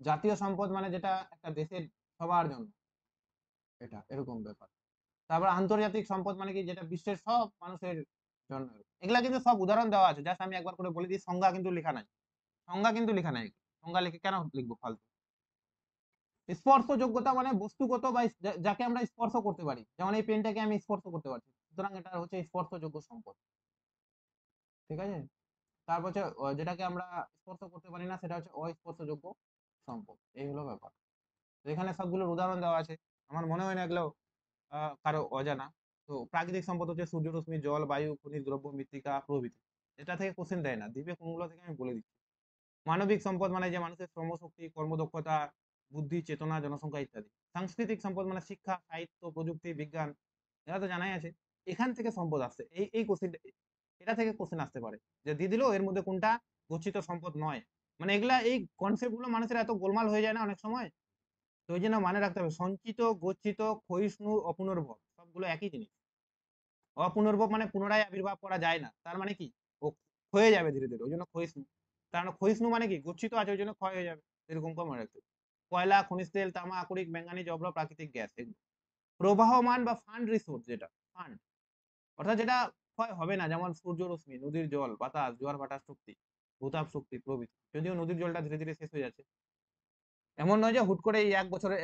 জাতীয় সম্পদ মানে যেটা একটা দেশের সবার জন্য, এটা এরকম ব্যাপার। তারপর আন্তর্জাতিক সম্পদ মানে কি, যেটা বিশ্বের সব মানুষের জন্য। এগুলা কিন্তু সব উদাহরণ দেওয়া আছে, জাস্ট আমি একবার করে বলে দিই, সংজ্ঞা কিন্তু লেখা নাই। সংজ্ঞা কিন্তু লেখা নাই, সংজ্ঞা লিখে কেন লিখবো ফালতু। স্পর্শযোগ্যতা মানে বস্তুগত বা যাকে আমরা স্পর্শ করতে পারি, যেমন এই পেনটাকে আমি স্পর্শ করতে পারছি, সুতরাং এটা হচ্ছে স্পর্শযোগ্য সম্পদ, ঠিক আছে। তারপর হচ্ছে যেটাকে আমরা স্পর্শ করতে পারি না, সেটা হচ্ছে অস্পর্শযোগ্য সম্পদ। এই হলো ব্যাপার। তো এখানে সবগুলোর উদাহরণ দেওয়া আছে, আমার মনে হয় না এগুলো কারো অজানা। তো প্রাকৃতিক সম্পদ হচ্ছে সূর্য রশ্মি, জল, বায়ু, খনিজ দ্রব্য, মৃত্তিকা প্রভৃতি। এটা থেকে কোশ্চেন দেয় না, দিবে কোনগুলো থেকে আমি বলে দিচ্ছি। মানবিক সম্পদ মানে যে মানুষের শ্রমশক্তি, কর্মদক্ষতা, বুদ্ধি, চেতনা, জনসংখ্যা ইত্যাদি। সাংস্কৃতিক সম্পদ মানে শিক্ষা, সাহিত্য, প্রযুক্তি, বিজ্ঞান, এরা তো জানাই আছে। এখান থেকে সম্পদ আসছে, এই কোশ্চেনটা, এটা থেকে কোশ্চেন আসতে পারে যে দিয়ে দিল এর মধ্যে কোনটা গচ্ছিত সম্পদ নয়। মানে এগুলা এই কনসেপ্ট গুলো মানুষের এত গোলমাল হয়ে যায় না অনেক সময়, তো ওই জন্য মানে রাখতে হবে সঞ্চিত, গচ্ছিত, ক্ষয়িষ্ণু, অপুনর্ভব সবগুলো একই জিনিস। অপুনর্ভব মানে পুনরায় আবির্ভাব করা যায় না, তার মানে কি ও ক্ষয়ে যাবে ধীরে ধীরে, ওই জন্য ক্ষয়িষ্ণু। তার মানে ক্ষয়িষ্ণু মানে কি গচ্ছিত আছে ওই জন্য ক্ষয় হয়ে যাবে, এরকম করে মনে রাখতে হবে। কয়লা, খনিজ তেল, তামা, আকরিক, ম্যাঙ্গানিজ, অভ্র, প্রাকৃতিক গ্যাস, এগুলো প্রবাহমান বা ফান্ড রিসোর্স, যেটা ফান্ড অর্থাৎ যেটা ক্ষয় হবে না, যেমন সূর্য রশ্মি, নদীর জল, বাতাস, জোয়ার ভাটার শক্তি, ভূতাপ শক্তি প্রভৃতি। যদিও নদীর জলটা ধীরে ধীরে শেষ হয়ে যাচ্ছে, এমন নয় যে হুট করে এই 1 বছরে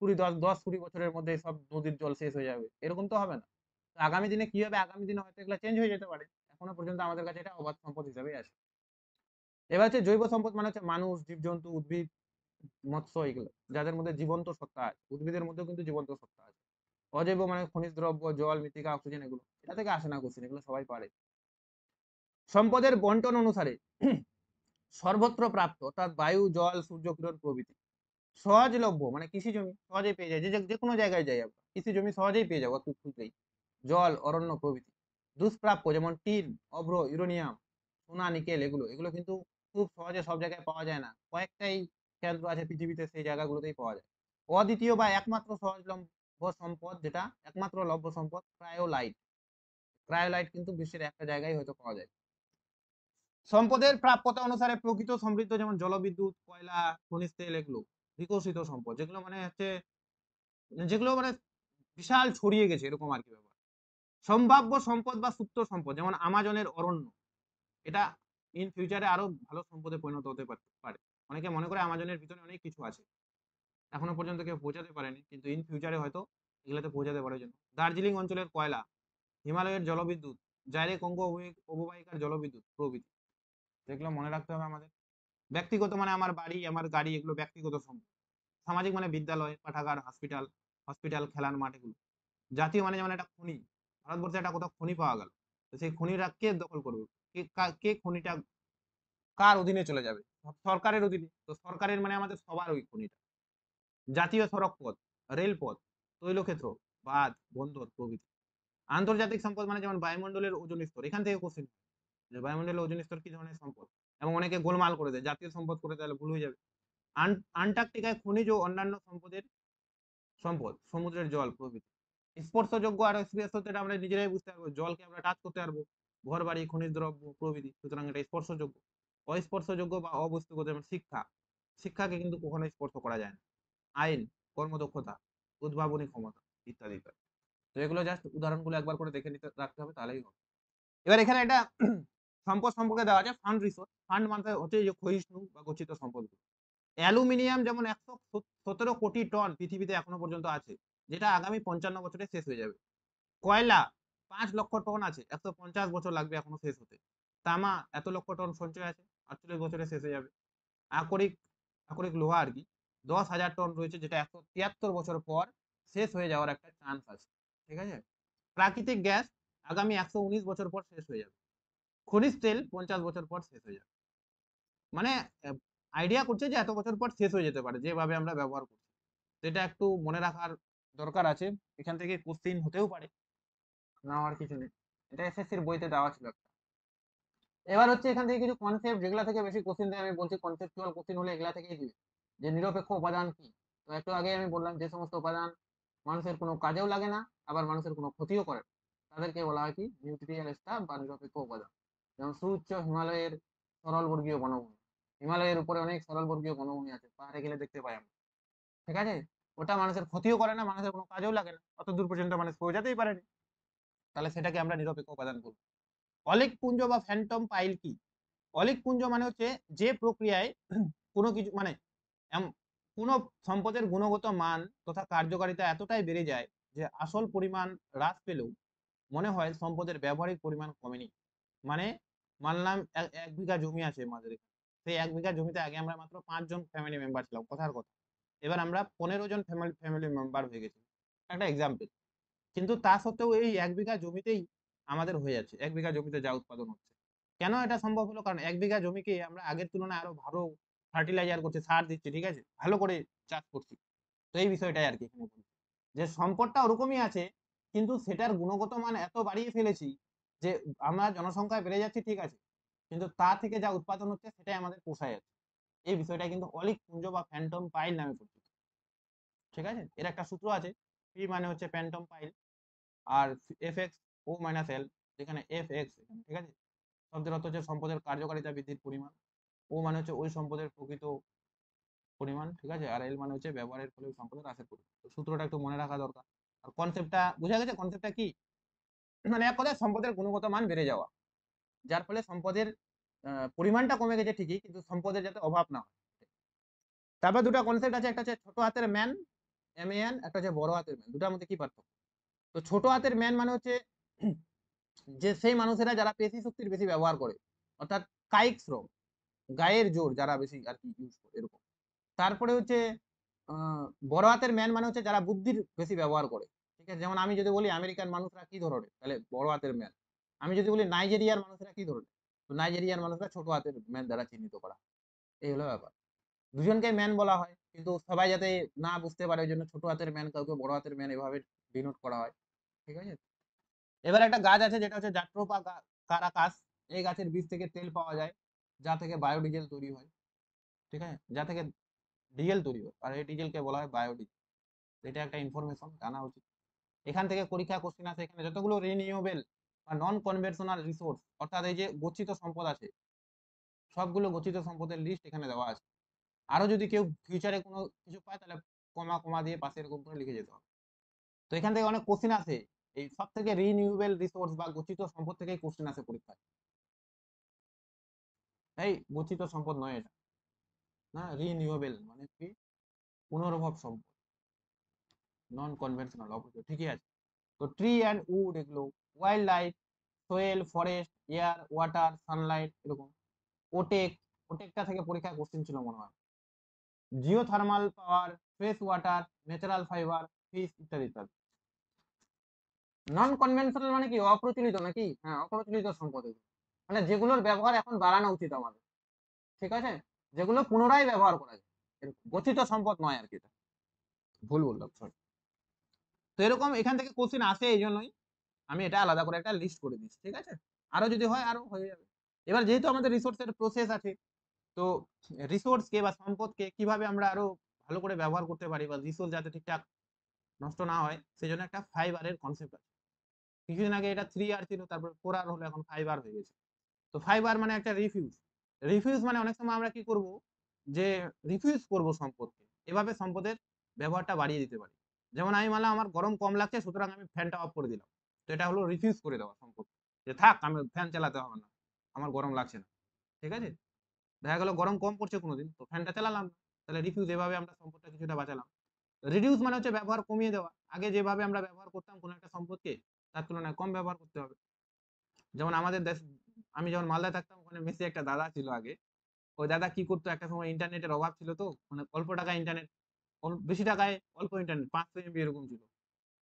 20 বছরের মধ্যে সব নদীর জল শেষ হয়ে যাবে, এরকম তো হবে না। তো আগামী দিনে কি হবে, আগামী দিনে হয়তো এগুলো চেঞ্জ হয়ে যেতে পারে, এখনো পর্যন্ত আমাদের কাছে এটা অবাধ সম্পদ হিসেবেই আছে। এবার হচ্ছে জৈব সম্পদ, মানে হচ্ছে মানুষ, জীবজন্তু, উদ্ভিদ, মৎস্য, এগুলো যাদের মধ্যে জীবন্ত সত্তা আছে। উদ্ভিদের মধ্যেও কিন্তু জীবন্ত সত্তা আছে। অজৈব মানে খনিজ দ্রব্য, জল, মৃত্তিকা, অক্সিজেন, এগুলো এটা থেকে আসে না কোশ্চেন, এগুলো সবাই পারে। সম্পদের বন্টন অনুসারে সর্বত্র প্রাপ্ত, অর্থাৎ বায়ু, জল, সূর্যকিরণ প্রভৃতি। সহজলভ্য মানে কৃষি জমি সহজেই পেয়ে যায়, যে কোনো জায়গায় যাই আমরা কৃষি জমি সহজেই পেয়ে যাবো একটু খুঁজলেই। জল, অরণ্য প্রভৃতি। দুষ্প্রাপ্য যেমন টিন, অভ্র, ইউরেনিয়াম, সোনা, নিকেল, এগুলো এগুলো কিন্তু খুব সহজে সব জায়গায় পাওয়া যায় না, কয়েকটাই কেন্দ্র আছে পৃথিবীতে, সেই জায়গাগুলোতেই পাওয়া যায়। অদ্বিতীয় বা একমাত্র সহজলভ্য সম্পদ, যেটা একমাত্র লভ্য সম্পদ, ক্রায়োলাইট। ক্রায়োলাইট কিন্তু বিশ্বের একটা জায়গায় হয়তো পাওয়া যায়। সম্পদের প্রাপ্যতা অনুসারে প্রকৃত সমৃদ্ধ, যেমন জলবিদ্যুৎ, কয়লা, খনিজ তেল, এগুলো বিকশিত সম্পদ, যেগুলো মানে হচ্ছে যেগুলো মানে বিশাল ছড়িয়ে গেছে এরকম আর কি ব্যাপার। সম্ভাব্য সম্পদ বা সুপ্ত সম্পদ, যেমন আমাজনের অরণ্য, এটা ইন ফিউচারে আরো ভালো সম্পদে পরিণত হতে পারে। অনেকে মনে করে আমাজনের ভিতরে অনেক কিছু আছে, এখনো পর্যন্ত কেউ পৌঁছাতে পারেনি, কিন্তু ইন ফিউচারে হয়তো এগুলোতে পৌঁছাতে পারে জন্য। দার্জিলিং অঞ্চলের কয়লা, হিমালয়ের জলবিদ্যুৎ, জাইরে কঙ্গো অববাহিকার জলবিদ্যুৎ প্রভৃতি, যেগুলো মনে রাখতে হবে আমাদের। ব্যক্তিগত মানে আমার বাড়ি, আমার গাড়ি, এগুলো ব্যক্তিগত সম্পদ। সামাজিক মানে বিদ্যালয়, পাঠাগার, হসপিটাল, খেলার মাঠ, এগুলো। জাতীয় মানে যেমন একটা খনি, ভারতবর্ষে একটা কোথাও খনি পাওয়া গেল, তো সেই খনিটা কে দখল করবে, কে খনিটা কার অধীনে চলে যাবে, সরকারের অধীনে, তো সরকারের মানে আমাদের সবার ওই খনিটা। জাতীয় সড়ক পথ, রেলপথ, তৈলক্ষেত্র, বাঁধ, বন্দর প্রভৃতি। আন্তর্জাতিক সম্পদ মানে যেমন বায়ুমণ্ডলের ওজোন স্তর, এখান থেকে কোশ্চেন, যে বায়ুমণ্ডলের ওজোন স্তর কি ধরনের সম্পদ, এবং অনেকে গোলমাল করে দেয় জাতীয় সম্পদ করে, তাহলে ভুল হয়ে যাবে। আন্টার্কটিকায় খনিজ ও অন্যান্য সম্পদ, সমুদ্রের জল প্রভৃতি। স্পর্শযোগ্য আর স্পর্শ, এটা আমরা নিজেরাই বুঝতে পারবো, জলকে আমরা টাচ করতে পারবো, ঘর বাড়ি, খনিজ দ্রব্য প্রভৃতি, সুতরাং এটা স্পর্শযোগ্য। অস্পর্শযোগ্য বা অবস্তুগত, যেমন শিক্ষাকে কিন্তু কখনো স্পর্শ করা যায় না। আইন, কর্মদক্ষতা, উদ্ভাবনী ক্ষমতা ইত্যাদি ইত্যাদি। তো এগুলো জাস্ট উদাহরণগুলো একবার করে দেখে নিতে রাখতে হবে, তাহলেই হবে। এবার এখানে এটা সম্পদ সম্পর্কে দেওয়া আছে, ফান্ড রিসোর্স। ফান্ড মানে হচ্ছে যে ক্ষয়িষ্ণু বা গচ্ছিত সম্পদ। অ্যালুমিনিয়াম যেমন 117 কোটি টন পৃথিবীতে এখনো পর্যন্ত আছে, যেটা আগামী 55 বছরে শেষ হয়ে যাবে। কয়লা 5 লক্ষ টন আছে, 150 বছর লাগবে এখনো শেষ হতে। তামা এত লক্ষ টন সঞ্চয় আছে, 48 বছরে শেষ হয়ে যাবে। আকরিক, লোহা আর কি, 10,000 টন রয়েছে, যেটা 173 বছর পর শেষ হয়ে যাওয়ার একটা চান্স আছে। ঠিক আছে। প্রাকৃতিক গ্যাস আগামী 119 বছর পর শেষ হয়ে যাবে। খনিজ তেল 50 বছর পর শেষ হয়ে যাবে। মানে আইডিয়া করছে যে এত বছর পর শেষ হয়ে যেতে পারে, যেভাবে আমরা ব্যবহার করছি। সেটা একটু মনে রাখার দরকার আছে, এখান থেকে কোশ্চিন হতেও পারে, না হওয়ার কিছু নেই। এটা এসএসসির বইতে দেওয়া ছিল একটা। এবার হচ্ছে এখান থেকে কিছু কনসেপ্ট, যেগুলা থেকে বেশি কোশ্চিন দেয়, আমি বলছি কনসেপচুয়াল কোশ্চিন হলে এগুলা থেকেই দিবে। যে নিরপেক্ষ উপাদান কি, তো একটু আগে আমি বললাম যে সমস্ত উপাদান মানুষের কোনো কাজেও লাগে না, আবার মানুষের কোনো ক্ষতিও করে না, তাদেরকে বলা হয় কি নিউট্রিয়াল স্টাফ বা নিরপেক্ষ উপাদান। যেমন সুউচ্চ হিমালয়ের সরল বর্গীয় বনভূমি, হিমালয়ের উপরে অনেক সরল বর্গীয় বনভূমি আছে, পাহাড়ে গেলে দেখতে পাই আমরা। ঠিক আছে। ওটা মানুষের ক্ষতিও করে না, মানুষের কোনো কাজেও লাগে না, অত দূর পর্যন্ত মানুষ পৌঁছাতেই পারেনি, তাহলে সেটাকে আমরা নিরপেক্ষ উপাদান বলবো। অলিক পুঞ্জ বা ফ্যান্টম পাইল কি, অলিক পুঞ্জ মানে হচ্ছে যে প্রক্রিয়ায় কোনো কিছু মানে কোনো সম্পদের গুণগত মান তথা কার্যকারিতা এতটাই বেড়ে যায় যে আসল পরিমাণ হ্রাস পেলেও মনে হয় সম্পদের ব্যবহারিক পরিমাণ কমেনি। মানে মানলাম 1 বিঘা জমি আছে আমাদের, সেই 1 বিঘা জমিতে আগে আমরা মাত্র 5 জন ফ্যামিলি মেম্বার ছিলাম, কথার কথা, এবার আমরা 15 জন ফ্যামিলি মেম্বার হয়ে গেছি, একটা এক্সাম্পল। কিন্তু তা সত্ত্বেও এই 1 বিঘা জমিতেই আমাদের হয়ে যাচ্ছে, 1 বিঘা জমিতে যা উৎপাদন হচ্ছে। কেন এটা সম্ভব হলো, কারণ 1 বিঘা জমিকে আমরা আগের তুলনায় আরো ভালো ফার্টিলাইজার করছি, সার দিচ্ছি, ঠিক আছে, ভালো করে চাষ করছি। তো এই বিষয়টাই আর কি এখানে বলছি, যে সম্পদটা ওরকমই আছে, কিন্তু সেটার গুণগত মান এত বাড়িয়ে ফেলেছি যে আমরা জনসংখ্যায় বেড়ে যাচ্ছি, ঠিক আছে, কিন্তু তা থেকে যা উৎপাদন হচ্ছে সেটাই আমাদের পোষায় যাচ্ছে। এই বিষয়টা কিন্তু অলিক পুঞ্জ বা ফ্যান্টম পাইল নামে পরিচিত। ঠিক আছে, এর একটা সূত্র আছে, পি মানে হচ্ছে ফ্যান্টম পাইল, আর এফ এক্স ও মাইনাস এল, যেখানে এফ এক্স, ঠিক আছে, শব্দের অর্থ হচ্ছে সম্পদের কার্যকারিতা বৃদ্ধির পরিমাণ, ও মানে হচ্ছে ওই সম্পদের প্রকৃত পরিমাণ, ঠিক আছে, আর এল মানে হচ্ছে ব্যবহারের ফলে ওই সম্পদের হ্রাসের পরিমাণ। সূত্রটা একটু মনে রাখা দরকার। আর কনসেপ্টটা বুঝা গেছে? কনসেপ্টটা কি? মানে এক কথায় সম্পদের গুণগত মান বেড়ে যাওয়া, যার ফলে সম্পদের পরিমাণটা কমে গেছে ঠিকই, কিন্তু সম্পদের যাতে অভাব না হয়। তারপর দুটো কনসেপ্ট আছে, একটা হচ্ছে ছোট হাতের ম্যান, MAN, একটা হচ্ছে বড় হাতের ম্যান। দুটার মধ্যে কি পার্থক্য? তো ছোট হাতের ম্যান মানে হচ্ছে যে সেই মানুষেরা যারা পেশি শক্তির বেশি ব্যবহার করে, অর্থাৎ কায়িক শ্রম, গায়ের জোর যারা বেশি আর কি ইউজ করে, এরকম। তারপরে হচ্ছে বড় হাতের ম্যান মানে হচ্ছে যারা বুদ্ধির বেশি ব্যবহার করে। ঠিক আছে, যেমন আমি যদি বলি আমেরিকান মানুষরা কি ধরনের, তাহলে বড় হাতের ম্যান। আমি যদি বলি নাইজেরিয়ার মানুষরা কি ধরনের, তো নাইজেরিয়ার মানুষরা ছোট হাতের ম্যান দ্বারা চিহ্নিত করা। এই হলো ব্যাপার। দুজনকে ম্যান বলা হয়, কিন্তু সবাই যাতে না বুঝতে পারে ওই জন্য ছোট হাতের ম্যান কাউকে বড় হাতের ম্যান এভাবে ডিনোট করা হয়। ঠিক আছে, এবার একটা গাছ আছে যেটা হচ্ছে জাট্রোপা কারাকাস। এই গাছের বীজ থেকে তেল পাওয়া যায়, যা থেকে বায়োডিজেল তৈরি হয়। ঠিক আছে, যা থেকে ডিজেল তৈরি হয়, আর এই ডিজেলকে বলা হয় বায়োডিজেল। এটা একটা ইনফরমেশন জানা উচিত। এখান থেকে পরীক্ষা কোশ্চেন আছে, এখানে যতগুলো রিনিউয়েবল বা নন কনভেনশনাল রিসোর্স, অর্থাৎ এই যে গচ্ছিত সম্পদ আছে, সবগুলো গচ্ছিত সম্পদের লিস্ট এখানে দেওয়া আছে। আরো যদি কেউ ফিউচারে কোনো কিছু পায়, তাহলে কমা কমা দিয়ে পাশে এরকম করে লিখে যেতে হবে। তো এখান থেকে অনেক কোশ্চেন আসে, এই সব থেকে রিনিউয়েবল রিসোর্স বা গচ্ছিত সম্পদ থেকেই কোশ্চেন আসে পরীক্ষায়। এই গচ্ছিত সম্পদ নয় এটা, না, রিনিউয়েবল মানে কি, পুনর্ভব সম্পদ, নন কনভেনশনাল অবশ্যই ঠিকই আছে। তো ট্রি অ্যান্ড উড, এগুলো wild life, soil, forest, air, water, sunlight, এরকম। ওটেক, ওটেকটা থেকে পরীক্ষায় কোশ্চেন ছিল মনে হয়। Geothermal power, fresh water, natural fibre, fish, ইত্যাদি ইত্যাদি। নন কনভেনশনাল মানে কি, অপ্রচলিত নাকি? হ্যাঁ, অপ্রচলিত সম্পদ এগুলো। মানে যেগুলোর ব্যবহার এখন বাড়ানো উচিত আমাদের। ঠিক আছে, যেগুলো পুনরায় ব্যবহার করা যায়, এরকম গচ্ছিত সম্পদ নয় আর কি, এটা ভুল বললাম, সরি। তো এরকম এখান থেকে কোশ্চেন আসে, এই জন্যই আমি এটা আলাদা করে একটা লিস্ট করে দিচ্ছি। ঠিক আছে, আরো যদি হয় আরো হয়ে যাবে। এবার যেহেতু আমাদের রিসোর্সের প্রসেস আছে, তো রিসোর্সকে বা সম্পদকে কিভাবে আমরা আরো ভালো করে ব্যবহার করতে পারি, বা রিসোর্স যাতে ঠিকঠাক নষ্ট না হয়, সেই জন্য একটা 5R এর কনসেপ্ট আছে। কিছুদিন আগে এটা 3R ছিল, তারপর 4R হলো, এখন 5R হয়ে গেছে। তো 5R মানে একটা রিফিউজ। রিফিউজ মানে অনেক সময় আমরা কি করব, যে রিফিউজ করব সম্পদকে, এভাবে সম্পদের ব্যবহারটা বাড়িয়ে দিতে পারি। যেমন আমি মানলাম আমার গরম কম লাগছে, সুতরাং আমি ফ্যানটা অফ করে দিলাম। তো এটা হলো রিফিউজ করে দেওয়া সম্পদ, যে থাক, আমি ফ্যান চালাতে হবে না, আমার গরম লাগছে না। ঠিক আছে, দেখা গেল গরম কম পড়ছে কোনোদিন, তো ফ্যানটা চালালাম না। তাহলে রিফিউজ, এভাবে আমরা সম্পদটা কিছুটা বাঁচালাম। রিডিউস মানে হচ্ছে ব্যবহার কমিয়ে দেওয়া। আগে যেভাবে আমরা ব্যবহার করতাম কোনো একটা সম্পদকে, তার তুলনায় কম ব্যবহার করতে হবে। যেমন আমাদের দেশ, আমি যখন মালদায় থাকতাম, ওখানে মেসে একটা দাদা ছিল আগে। ওই দাদা কি করতো, একটা সময় ইন্টারনেটের অভাব ছিল, তো মানে অল্প টাকা ইন্টারনেট, বেশি টাকায় অল্প ইন্টারনেট, 500 MB এরকম ছিল।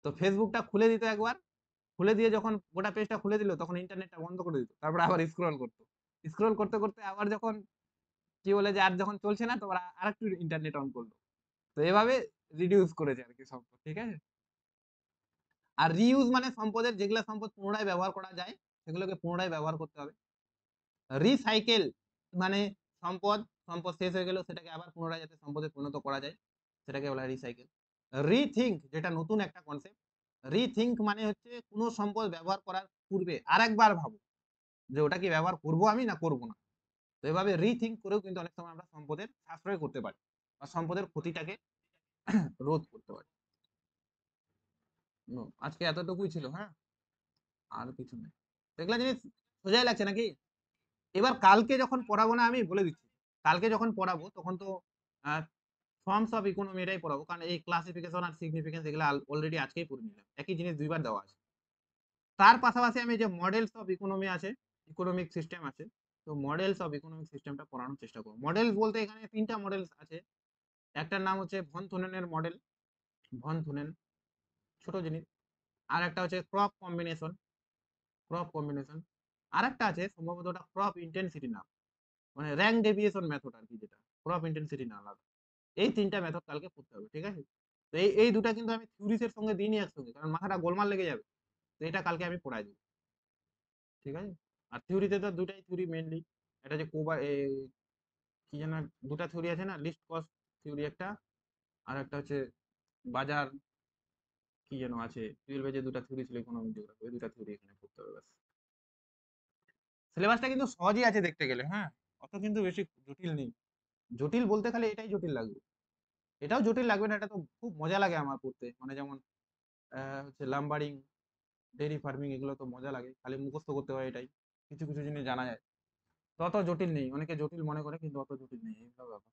তো ফেসবুকটা খুলে দিত একবার, খুলে দিয়ে যখন গোটা পেজটা খুলে দিল, তখন ইন্টারনেটটা বন্ধ করে দিত, তারপর আবার স্ক্রল করতো। স্ক্রল করতে করতে আবার যখন কি বলে যে আর যখন চলছে না, তো ওরা আরেকটু ইন্টারনেট অন করলো। তো এভাবে রিডিউস করেছে আর কি সম্পদ। ঠিক আছে, আর রিইউজ মানে সম্পদের, যেগুলো সম্পদ পুনরায় ব্যবহার করা যায়, সেগুলোকে পুনরায় ব্যবহার করতে হবে। রিসাইকেল মানে সম্পদ, সম্পদ শেষ হয়ে গেল, সেটাকে আবার পুনরায় যাতে সম্পদে পরিণত করা যায়, সেটাকে বলা হয় রিসাইকেল। রিথিঙ্ক, যেটা নতুন একটা কনসেপ্ট। রিথিঙ্ক মানে হচ্ছে কোনো সম্পদ ব্যবহার করার পূর্বে আরেকবার ভাবো, যে ওটা কি ব্যবহার করবো আমি না করবো না। তো এভাবে রিথিঙ্ক করেও কিন্তু অনেক সময় আমরা সম্পদের সাশ্রয় করতে পারি, বা সম্পদের ক্ষতিটাকে রোধ করতে পারি। আজকে এতটুকুই ছিল, হ্যাঁ, আর কিছু নেই। এগুলা জিনিস সোজাই লাগছে নাকি? এবার কালকে যখন পড়াবো না, আমি বলে দিচ্ছি, কালকে যখন পড়াবো তখন তো ফর্মস অফ ইকোনমি এটাই পড়াবো, কারণ এই ক্লাসিফিকেশন আর সিগনিফিকেন্স এগুলো অলরেডি আজকেই পড়ে নিলাম, একই জিনিস দুইবার দেওয়া আছে। তার পাশাপাশি আমি যে মডেলস অফ ইকোনমি আছে, ইকোনমিক সিস্টেম আছে, তো মডেলস অফ ইকোনমিক সিস্টেমটা পড়ানোর চেষ্টা করবো। মডেলস বলতে এখানে 3টা মডেলস আছে। একটার নাম হচ্ছে ভন থুনেনের মডেল, ভন থুনেন, ছোট জিনিস। আর একটা হচ্ছে ক্রপ কম্বিনেশন, ক্রপ কম্বিনেশন। আর একটা আছে সম্ভবত ওটা ক্রপ ইন্টেন্সিটি নাম, মানে র্যাঙ্ক ডেভিয়েশন মেথড আর কি, যেটা ক্রপ ইন্টেন্সিটি না আলাদা। এই 3টা মেথড কালকে পড়তে হবে। ঠিক আছে, তো এই দুটা কিন্তু আমি থিওরিসের সঙ্গে দিইনি একসঙ্গে, কারণ মাথাটা গোলমাল লেগে যাবে। তো এটা কালকে আমি পড়াই দেবো, ঠিক আছে? আর থিওরিতে তো দুটাই থিওরি মেনলি, এটা যে কোবা কি যেন দুটা থিওরি আছে না, লিস্ট কস্ট থিওরি একটা, আর একটা হচ্ছে বাজার কি যেন আছে, টুয়েলভে যে দুটা থিওরি ছিল ইকোনমিক জিওগ্রাফি, ওই দুটা থিওরি এখানে পড়তে হবে ব্যাস। সিলেবাসটা কিন্তু সহজই আছে দেখতে গেলে, হ্যাঁ, অত কিন্তু বেশি জটিল নেই। জটিল বলতে খালি এটাই জটিল লাগবে, এটাও জটিল লাগবে না, এটা তো খুব মজা লাগে আমার পড়তে, মানে যেমন হচ্ছে লাম্বারিং, ডেইরি ফার্মিং, এগুলো তো মজা লাগে, খালি মুখস্থ করতে হয়, এটাই কিছু কিছু জিনিস জানা যায়। তো অত জটিল নেই, অনেকে জটিল মনে করে কিন্তু অত জটিল নেই, এইভাবে ব্যাপার।